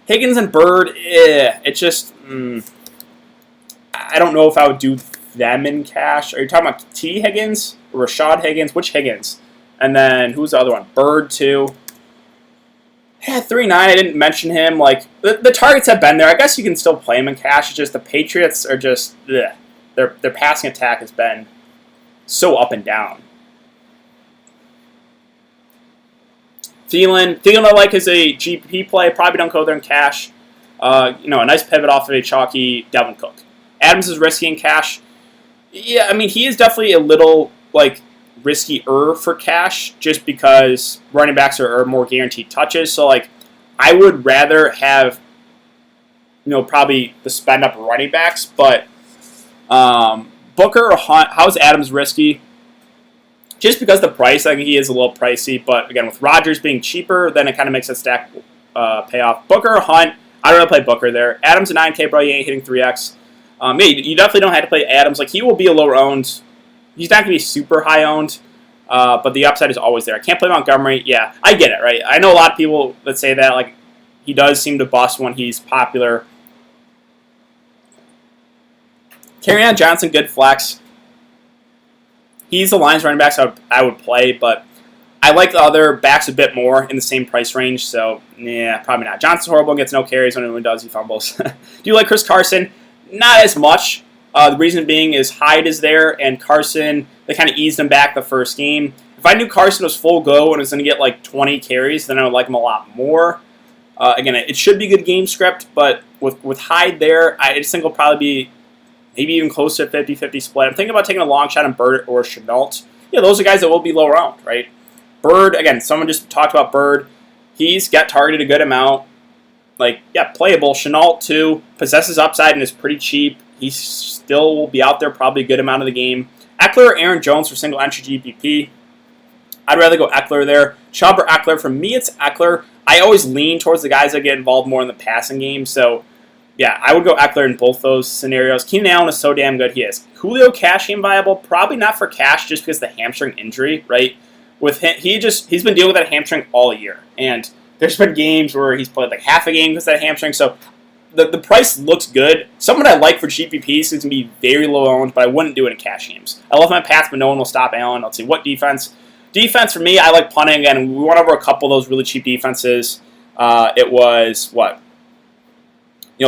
Speaker 1: Higgins and Bird, it's just, I don't know if I would do them in cash. Are you talking about T. Higgins? Or Rashad Higgins? Which Higgins? And then, who's the other one? Bird, too. Yeah, 3.9, I didn't mention him. The targets have been there. I guess you can still play him in cash. It's just the Patriots are just, their passing attack has been so up and down. Thielen I like as a GPP play. Probably don't go there in cash. A nice pivot off of a chalky Dalvin Cook. Adams is risky in cash. Yeah, I mean, he is definitely a little, riskier for cash just because running backs are more guaranteed touches. So, I would rather have probably the spend up running backs, but Booker or Hunt, how's Adams risky? Just because the price, I think he is a little pricey, but again, with Rodgers being cheaper, then it kind of makes a stack pay off. Booker or Hunt, I'd rather play Booker there. Adams at 9K, bro, you ain't hitting 3X. You definitely don't have to play Adams. Like, he will be a lower owned. He's not going to be super high owned, but the upside is always there. I can't play Montgomery. Yeah, I get it, right? I know a lot of people that say that, like, he does seem to bust when he's popular. Kerryon Johnson, good flex. He's the Lions running backs I would play, but I like the other backs a bit more in the same price range, so yeah, probably not. Johnson's horrible, gets no carries. When anyone does, he fumbles. Do you like Chris Carson? Not as much. The reason being is Hyde is there, and Carson, they kind of eased him back the first game. If I knew Carson was full go and was going to get like 20 carries, then I would like him a lot more. Again, it should be a good game script, but with Hyde there, I just think it'll probably be maybe even close to a 50-50 split. I'm thinking about taking a long shot on Bird or Chenault. Yeah, those are guys that will be lower owned, right? Bird, again, someone just talked about Bird. He's got targeted a good amount. Like, yeah, playable. Chenault, too, possesses upside and is pretty cheap. He still will be out there probably a good amount of the game. Eckler or Aaron Jones for single entry GPP. I'd rather go Eckler there. Chubb or Eckler. For me, it's Eckler. I always lean towards the guys that get involved more in the passing game. So, yeah, I would go Eckler in both those scenarios. Keenan Allen is so damn good. He is. Julio cash game viable? Probably not for cash just because of the hamstring injury, right? With him, he's been dealing with that hamstring all year. And there's been games where he's played like half a game because of that hamstring. So the price looks good. Someone I like for GPPs is going to be very low owned, but I wouldn't do it in cash games. I love my Pats, but no one will stop Allen. Let's see, what defense? Defense for me, I like punting. Again, we went over a couple of those really cheap defenses. It was, what?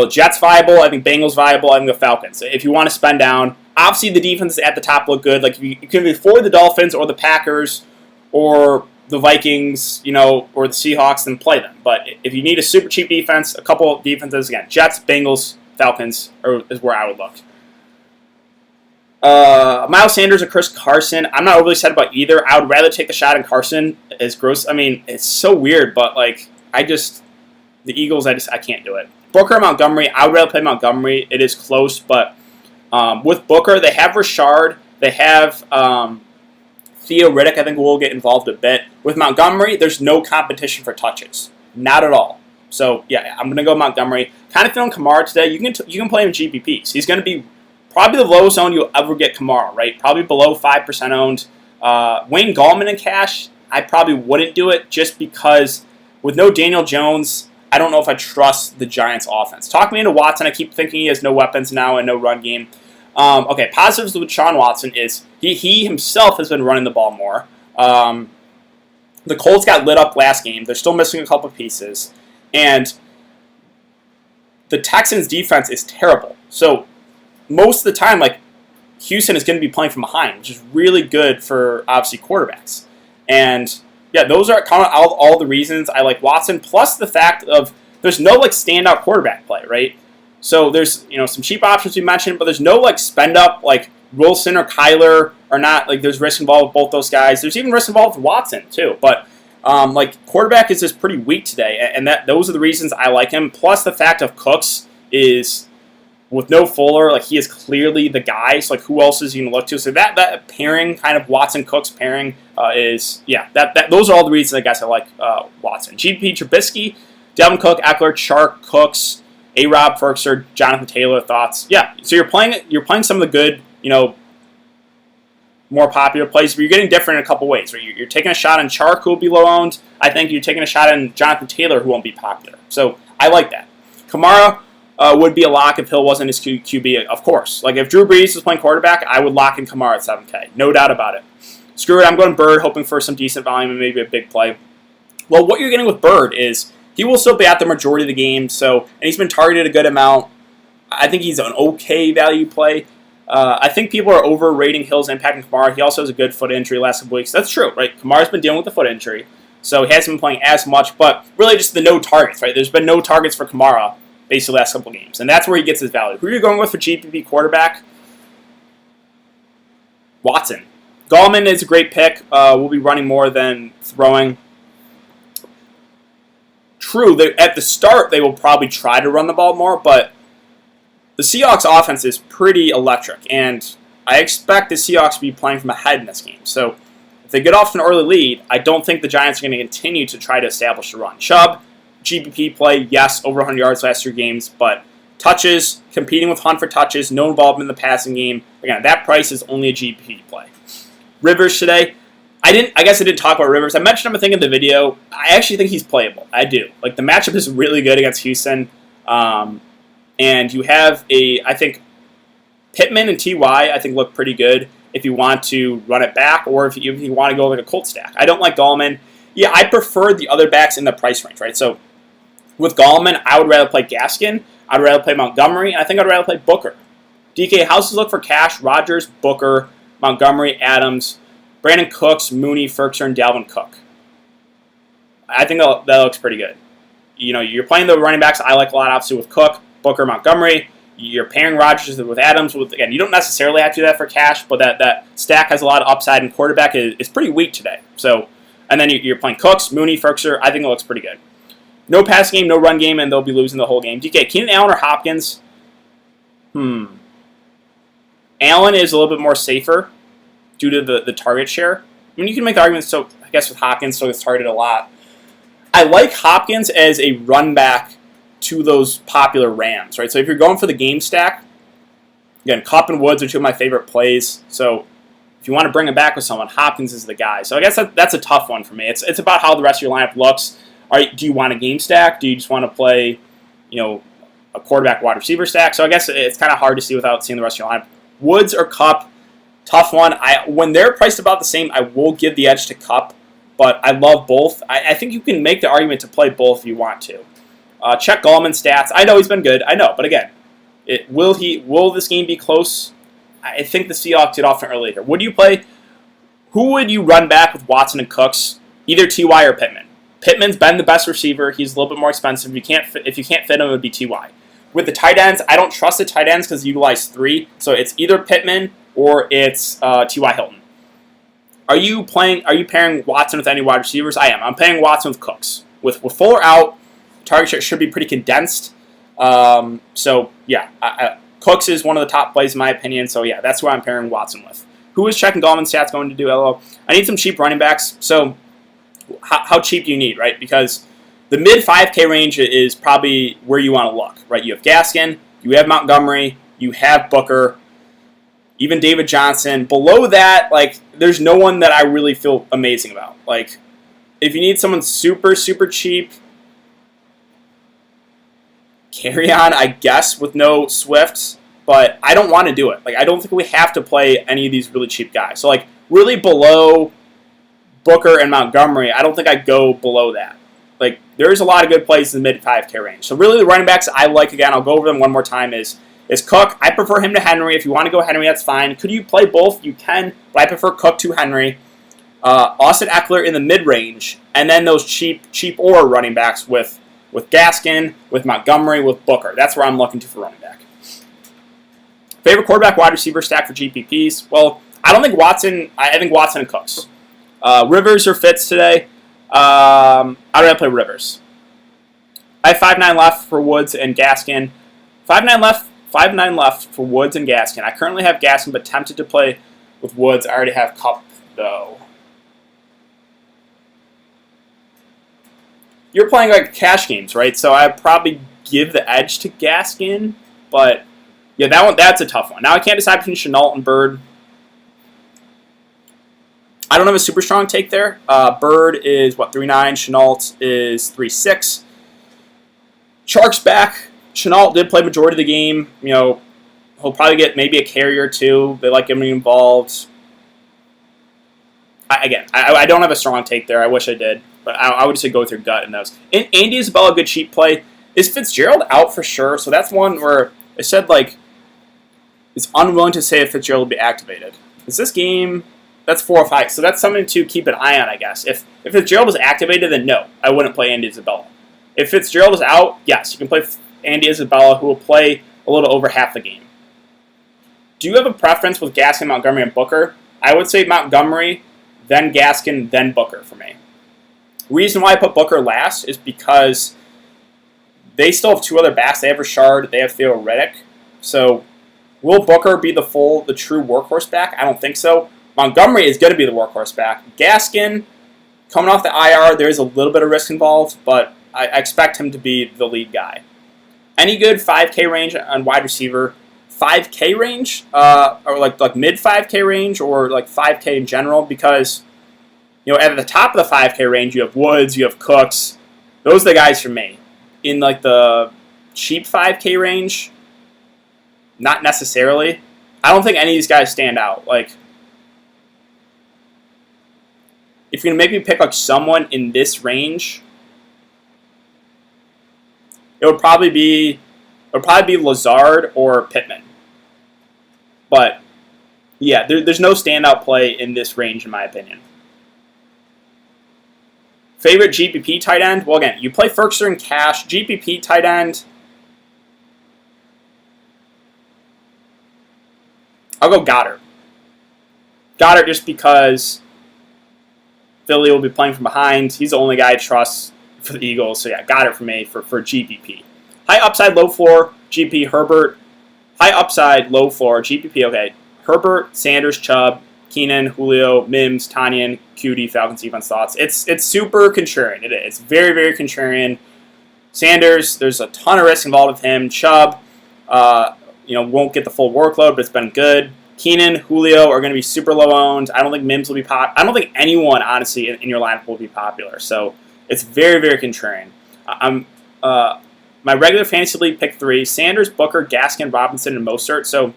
Speaker 1: Jets viable. I think Bengals viable. I think the Falcons. If you want to spend down, obviously the defenses at the top look good. Like, you can be for the Dolphins or the Packers or the Vikings, or the Seahawks, then play them. But if you need a super cheap defense, a couple of defenses, again, Jets, Bengals, Falcons is where I would look. Miles Sanders or Chris Carson, I'm not overly excited about either. I would rather take the shot in Carson. As gross, I mean, it's so weird, but like, the Eagles, I can't do it. Booker or Montgomery, I would rather play Montgomery. It is close, but with Booker, they have Rashard, they have Theo Riddick, I think will get involved a bit. With Montgomery, there's no competition for touches. Not at all. So, yeah, I'm going to go Montgomery. Kind of feeling Kamara today. You can play him in GPPs. He's going to be probably the lowest owned you'll ever get Kamara, right? Probably below 5% owned. Wayne Gallman in cash, I probably wouldn't do it just because with no Daniel Jones, I don't know if I trust the Giants' offense. Talk me into Watson. I keep thinking he has no weapons now and no run game. Okay, positives with Sean Watson is he himself has been running the ball more. The Colts got lit up last game. They're still missing a couple of pieces. And the Texans' defense is terrible. So most of the time, like, Houston is going to be playing from behind, which is really good for, obviously, quarterbacks. And, yeah, those are kind of all the reasons I like Watson, plus the fact of there's no, like, standout quarterback play, right? So there's, some cheap options we mentioned, but there's no, like, spend up, like, Wilson or Kyler are not, like, there's risk involved with both those guys. There's even risk involved with Watson, too. But, quarterback is just pretty weak today, and those are the reasons I like him. Plus the fact of Cooks is, with no Fuller, like, he is clearly the guy. So, like, who else is he going to look to? So that pairing, kind of Watson-Cooks pairing, those are all the reasons I guess I like Watson. GP Trubisky, Devin Cook, Eckler, Chark, Cooks, A-Rob, Ferkser, Jonathan Taylor, thoughts. Yeah, so you're playing some of the good, more popular plays, but you're getting different in a couple ways. Right? You're taking a shot on Chark, who will be low owned. I think you're taking a shot on Jonathan Taylor, who won't be popular. So I like that. Kamara would be a lock if Hill wasn't his QB, of course. Like, if Drew Brees was playing quarterback, I would lock in Kamara at 7K. No doubt about it. Screw it, I'm going Bird, hoping for some decent volume and maybe a big play. Well, what you're getting with Bird is he will still be out the majority of the game, and he's been targeted a good amount. I think he's an okay value play. I think people are overrating Hill's impact on Kamara. He also has a good foot injury last couple weeks. That's true, right? Kamara's been dealing with the foot injury, so he hasn't been playing as much, but really just the no targets, right? There's been no targets for Kamara basically the last couple games, and that's where he gets his value. Who are you going with for GPP quarterback? Watson. Gallman is a great pick. Will be running more than throwing. true that at the start they will probably try to run the ball more, but the Seahawks offense is pretty electric, and I expect the Seahawks to be playing from ahead in this game. So if they get off to an early lead, I don't think the Giants are going to continue to try to establish the run. Chubb, GPP play, yes, over 100 yards last 2 games, but touches, competing with Hunt for touches, no involvement in the passing game. Again, that price is only a GPP play. Rivers today, I guess I didn't talk about Rivers. I mentioned him, I think, in the video. I actually think he's playable. I do. Like, the matchup is really good against Houston. And you have I think, Pittman and T.Y., I think, look pretty good if you want to run it back or if you want to go like a Colt stack. I don't like Gallman. Yeah, I prefer the other backs in the price range, right? So with Gallman, I would rather play Gaskin. I'd rather play Montgomery. And I think I'd rather play Booker. DK, houses look for cash. Rodgers, Booker, Montgomery, Adams, Brandon Cooks, Mooney, Ferguson, and Dalvin Cook. I think that looks pretty good. You know, you're playing the running backs I like a lot, obviously, with Cook, Booker, Montgomery. You're pairing Rodgers with Adams. Again, you don't necessarily have to do that for cash, but that stack has a lot of upside, and quarterback is pretty weak today. So, and then you're playing Cooks, Mooney, Ferguson. I think it looks pretty good. No pass game, no run game, and they'll be losing the whole game. DK, Keenan Allen or Hopkins? Allen is a little bit more safer due to the target share. I mean, you can make the argument, so I guess with Hopkins, so it's targeted a lot. I like Hopkins as a run back to those popular Rams, right? So if you're going for the game stack, again, Kupp and Woods are 2 of my favorite plays. So if you want to bring it back with someone, Hopkins is the guy. So I guess that's a tough one for me. It's about how the rest of your lineup looks. Do you want a game stack? Do you just want to play, a quarterback wide receiver stack? So I guess it's kind of hard to see without seeing the rest of your lineup. Woods or Kupp, tough one. When they're priced about the same, I will give the edge to Kupp, but I love both. I think you can make the argument to play both if you want to. Check Gallman's stats. I know he's been good. I know, but again, will this game be close? I think the Seahawks get off an early here. Would you play? Who would you run back with Watson and Cooks? Either T.Y. or Pittman. Pittman's been the best receiver. He's a little bit more expensive. If you can't fit him, it would be T.Y. With the tight ends, I don't trust the tight ends because you utilize 3. So it's either Pittman or it's T.Y. Hilton. Are you pairing Watson with any wide receivers? I am. I'm pairing Watson with Cooks. With Fuller out, target share should be pretty condensed. So, yeah, Cooks is one of the top plays in my opinion. So, yeah, that's who I'm pairing Watson with. Who is checking Gallman's stats going to do, LO? I need some cheap running backs. So, how cheap do you need, right? Because the mid 5K range is probably where you want to look, right? You have Gaskin, you have Montgomery, you have Booker, even David Johnson. Below that, there's no one that I really feel amazing about. If you need someone super, super cheap, carry on, I guess, with no Swifts, but I don't want to do it. I don't think we have to play any of these really cheap guys. So, really below Booker and Montgomery, I don't think I'd go below that. There's a lot of good plays in the mid 5K range. So, really, the running backs I like, again, I'll go over them one more time, is Cook. I prefer him to Henry. If you want to go Henry, that's fine. Could you play both? You can, but I prefer Cook to Henry. Austin Eckler in the mid-range, and then those cheap or running backs with Gaskin, with Montgomery, with Booker. That's where I'm looking to for running back. Favorite quarterback wide receiver stack for GPPs? Well, I don't think Watson. I think Watson and Cooks. Rivers or Fitz today. I'd rather play Rivers. I have 5.9 left for Woods and Gaskin. 5.9 left for Woods and Gaskin. I currently have Gaskin, but tempted to play with Woods. I already have Kupp, though. You're playing cash games, right? So I'd probably give the edge to Gaskin, but yeah, that's a tough one. Now I can't decide between Shenault and Bird. I don't have a super strong take there. Bird is 3.9. Shenault is 3.6. Sharks back. Shenault did play majority of the game. He'll probably get maybe a carry or 2. They like him involved. I don't have a strong take there. I wish I did. But I would just say go with your gut in those. And Andy Isabella, a good cheap play. Is Fitzgerald out for sure? So that's one where it said, it's unwilling to say if Fitzgerald will be activated. Is this game... That's 4 or 5. So that's something to keep an eye on, I guess. If Fitzgerald is activated, then no. I wouldn't play Andy Isabella. If Fitzgerald is out, yes, you can play Andy Isabella, who will play a little over half the game. Do you have a preference with Gaskin, Montgomery, and Booker? I would say Montgomery, then Gaskin, then Booker for me. Reason why I put Booker last is because they still have two other backs. They have Richard, they have Theo Riddick. So will Booker be the true workhorse back? I don't think so. Montgomery is going to be the workhorse back. Gaskin, coming off the IR, there is a little bit of risk involved, but I expect him to be the lead guy. Any good 5K range on wide receiver? 5K range, or like mid 5K range, or like 5K in general, because at the top of the 5K range you have Woods, you have Cooks. Those are the guys for me. In like the cheap 5K range, not necessarily. I don't think any of these guys stand out. Like, if you're gonna make me pick like someone in this range, it would probably be Lazard or Pittman. But yeah, there's no standout play in this range in my opinion. Favorite GPP tight end? Well, again, you play Ferkser and Cash. GPP tight end, I'll go Goddard. Goddard just because Philly will be playing from behind. He's the only guy I trust for the Eagles. So yeah, Goddard for me for GPP. High upside, low floor, GP Herbert. High upside, low floor, GPP, okay. Herbert, Sanders, Chubb, Keenan, Julio, Mims, Tanyan, QD, Falcons defense thoughts. It's super contrarian. It is. Very, very contrarian. Sanders, there's a ton of risk involved with him. Chubb, won't get the full workload, but it's been good. Keenan, Julio are going to be super low owned. I don't think Mims will be popular. I don't think anyone, honestly, in your lineup will be popular. So it's very, very contrarian. My regular fantasy league pick 3, Sanders, Booker, Gaskin, Robinson, and Mostert. So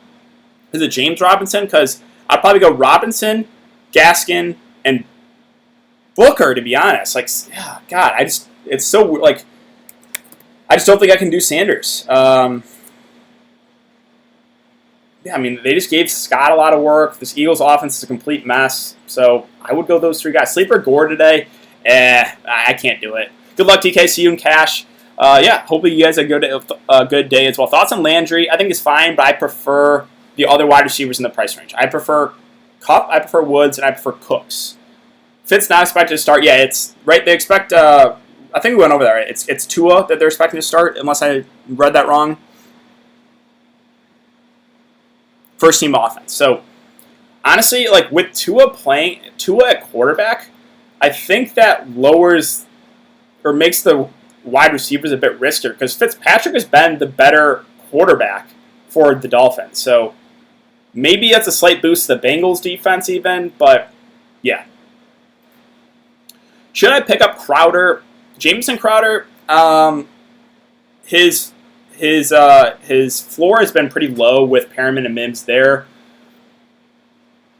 Speaker 1: is it James Robinson? Because I'd probably go Robinson, Gaskin, and Booker, to be honest. Like, God, it's so, like, I just don't think I can do Sanders. They just gave Scott a lot of work. This Eagles offense is a complete mess. So I would go those 3 guys. Sleeper Gore today, I can't do it. Good luck, TK. See you in cash. Hopefully you guys have a good day as well. Thoughts on Landry? I think it's fine, but I prefer the other wide receivers in the price range. I prefer Kupp, I prefer Woods, and I prefer Cooks. Fitz not expected to start. Yeah, it's right. They expect. I think we went over that. Right? It's Tua that they're expecting to start, unless I read that wrong. First team offense. So honestly, like with Tua at quarterback, I think that lowers or makes the wide receivers a bit riskier because Fitzpatrick has been the better quarterback for the Dolphins. So maybe that's a slight boost to the Bengals defense even, but yeah. Should I pick up Crowder? Jameson Crowder, his floor has been pretty low with Perriman and Mims there.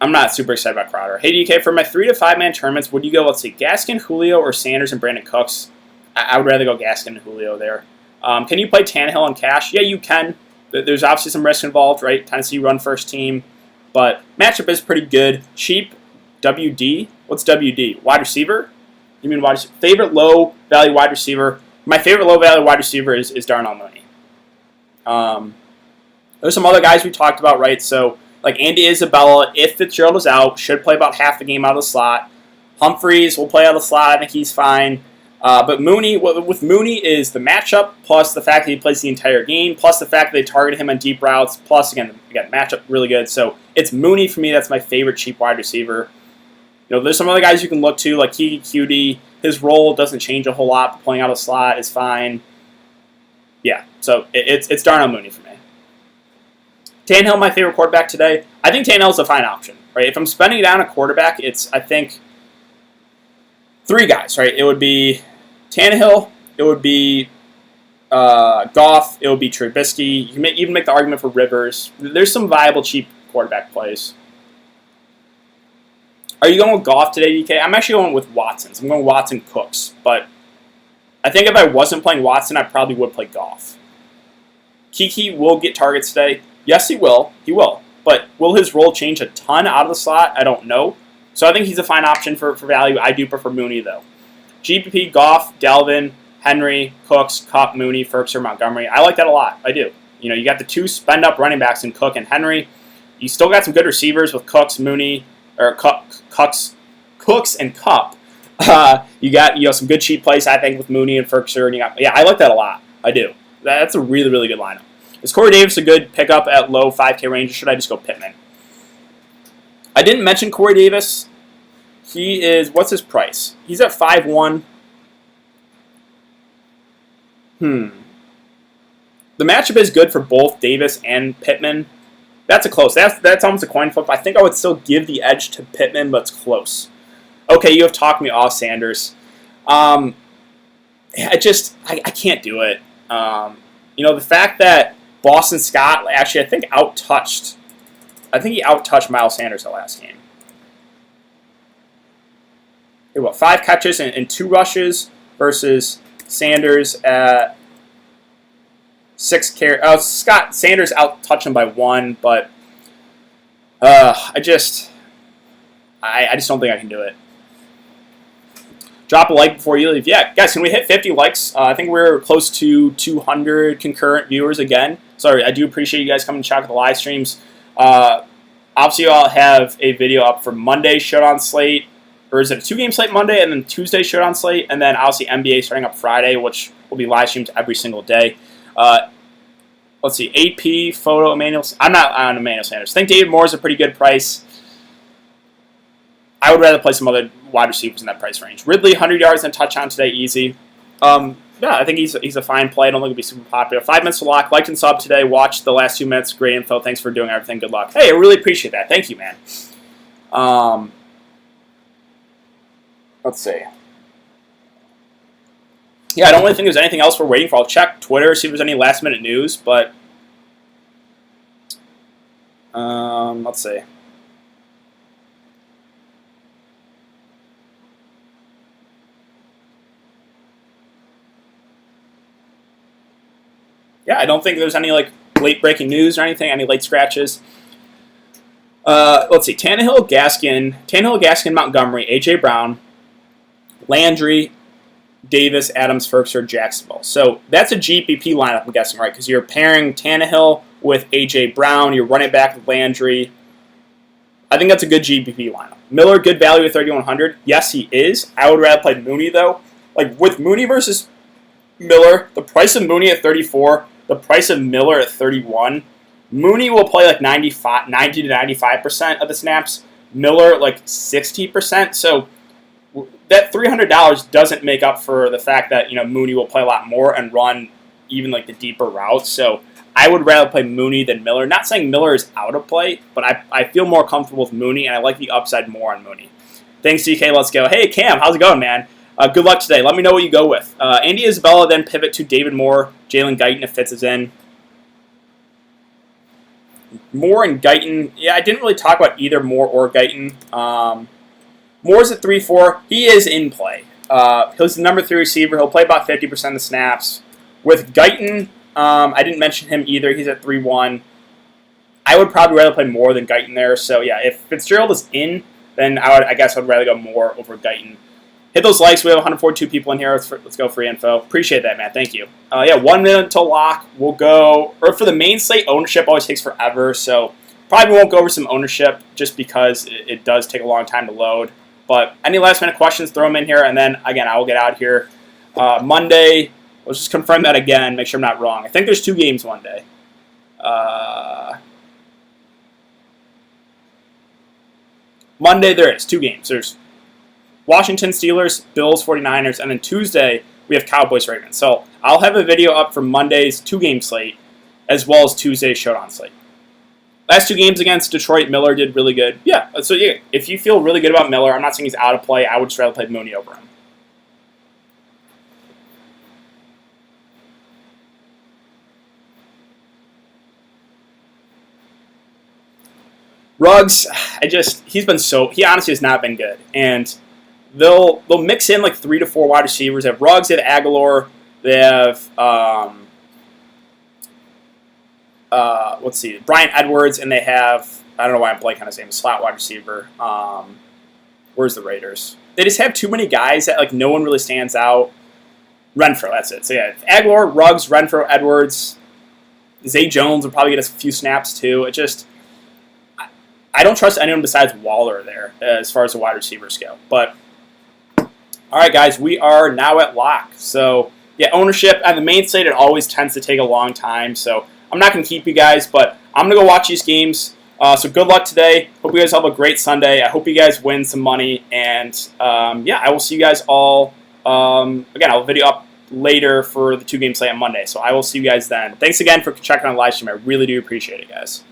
Speaker 1: I'm not super excited about Crowder. Hey, DK, for my 3 to 5 man tournaments, would you go, let's see, Gaskin, Julio, or Sanders and Brandon Cooks? I would rather go Gaskin and Julio there. Can you play Tannehill and Cash? Yeah, you can. There's obviously some risk involved, right? Tennessee run first team. But matchup is pretty good. Cheap, WD. What's WD? Wide receiver? You mean wide receiver? Favorite low-value wide receiver? My favorite low-value wide receiver is Darnell Mooney. There's some other guys we talked about, right? So, like Andy Isabella, if Fitzgerald is out, should play about half the game out of the slot. Humphreys will play out of the slot. I think he's fine. But Mooney, with Mooney is the matchup, plus the fact that he plays the entire game, plus the fact that they target him on deep routes, plus, again, matchup really good. So it's Mooney for me. That's my favorite cheap wide receiver. There's some other guys you can look to, like Kiki QD. His role doesn't change a whole lot, but playing out of the slot is fine. Yeah, so it's Darnell Mooney for me. Tannehill, my favorite quarterback today. I think Tannehill's a fine option, right? If I'm spending down a quarterback, it's, I think, 3 guys, right? It would be Tannehill, it would be Goff, it would be Trubisky. You can even make the argument for Rivers. There's some viable cheap quarterback plays. Are you going with Goff today, DK? I'm actually going with Watson. So I'm going Watson Cooks. But I think if I wasn't playing Watson, I probably would play Goff. Kiki will get targets today. Yes, he will. He will. But will his role change a ton out of the slot? I don't know. So I think he's a fine option for value. I do prefer Mooney, though. GPP, Goff, Dalvin, Henry, Cooks, Kupp, Mooney, Ferkser, Montgomery. I like that a lot. I do. You got the 2 spend-up running backs in Cook and Henry. You still got some good receivers with Cooks, Mooney, or Cooks and Kupp. You got some good cheap plays, I think, with Mooney and Ferkser. And I like that a lot. I do. That's a really, really good lineup. Is Corey Davis a good pickup at low 5K range, or should I just go Pittman? I didn't mention Corey Davis. He is, what's his price? He's at 5'1". The matchup is good for both Davis and Pittman. That's a close. That's almost a coin flip. I think I would still give the edge to Pittman, but it's close. Okay, you have talked me off Sanders. I can't do it. The fact that Boston Scott actually, I think he outtouched Miles Sanders the last game. 5 catches and 2 rushes versus Sanders at 6 carries. Sanders outtouched him by 1, but I just don't think I can do it. Drop a like before you leave. Yeah, guys, can we hit 50 likes? I think we're close to 200 concurrent viewers again. Sorry, I do appreciate you guys coming to check out the live streams. Obviously, I'll have a video up for Monday's Showdown slate. Or is it a 2-game slate Monday and then Tuesday Showdown slate? And then obviously NBA starting up Friday, which will be live streamed every single day. Let's see, AP, photo, Emmanuel. I'm not on Emmanuel Sanders. I think David Moore is a pretty good price. I would rather play some other wide receivers in that price range. Ridley, 100 yards and a touchdown today, easy. I think he's a fine play. I don't think it'll be super popular. 5 minutes to lock. Like and sub today. Watch the last 2 minutes. Great info. Thanks for doing everything. Good luck. Hey, I really appreciate that. Thank you, man. Let's see. Yeah, I don't really think there's anything else we're waiting for. I'll check Twitter, see if there's any last-minute news, but let's see. Yeah, I don't think there's any late-breaking news or anything, any late scratches. Let's see. Tannehill, Gaskin, Montgomery, A.J. Brown, Landry, Davis, Adams, Ferguson, Jacksonville. So that's a GPP lineup, I'm guessing, right? Because you're pairing Tannehill with A.J. Brown. You're running back with Landry. I think that's a good GPP lineup. Miller, good value at 3,100. Yes, he is. I would rather play Mooney, though. With Mooney versus Miller, the price of Mooney at 34, the price of Miller at 31, Mooney will play 90 to 95% of the snaps. Miller 60%. So that $300 doesn't make up for the fact that Mooney will play a lot more and run even the deeper routes. So I would rather play Mooney than Miller. Not saying Miller is out of play, but I feel more comfortable with Mooney, and I like the upside more on Mooney. Thanks, DK. Let's go. Hey, Cam, how's it going, man? Good luck today. Let me know what you go with. Andy Isabella, then pivot to David Moore, Jalen Guyton if Fitz is in. Moore and Guyton. Yeah, I didn't really talk about either Moore or Guyton. Moore's at 3-4. He is in play. He's the number 3 receiver. He'll play about 50% of the snaps. With Guyton, I didn't mention him either. He's at 3-1. I would probably rather play Moore than Guyton there. So, yeah, if Fitzgerald is in, then I guess I'd rather go Moore over Guyton. Hit those likes. We have 142 people in here. Let's go free info. Appreciate that, man. Thank you. 1 minute until lock. We'll go, or for the main slate, ownership always takes forever. So probably won't go over some ownership just because it does take a long time to load. But any last minute questions, throw them in here. And then, again, I will get out here. Monday, let's just confirm that again. Make sure I'm not wrong. I think there's 2 games Monday. Monday there is 2 games. There's Washington Steelers, Bills, 49ers, and then Tuesday we have Cowboys, Ravens. So I'll have a video up for Monday's 2-game slate as well as Tuesday's Showdown slate. Last 2 games against Detroit, Miller did really good. Yeah, so yeah, if you feel really good about Miller, I'm not saying he's out of play. I would just rather play Mooney over him. Ruggs, he honestly has not been good. And they'll mix in 3 to 4 wide receivers. They have Ruggs, they have Aguilar, they have Brian Edwards, and they have, I don't know why I'm blanking on his name, slot wide receiver. Where's the Raiders? They just have too many guys that no one really stands out. Renfro, that's it. So yeah, Aguilar, Ruggs, Renfro, Edwards, Zay Jones will probably get a few snaps too. I don't trust anyone besides Waller there as far as the wide receivers go. But all right, guys, we are now at lock. So Yeah, ownership and the main slate, it always tends to take a long time, so I'm not going to keep you guys, but I'm going to go watch these games. So good luck today. Hope you guys have a great Sunday. I hope you guys win some money, and yeah, I will see you guys all. Again, I'll video up later for the 2-game slate on Monday, so I will see you guys then. Thanks again for checking out the live stream. I really do appreciate it, guys.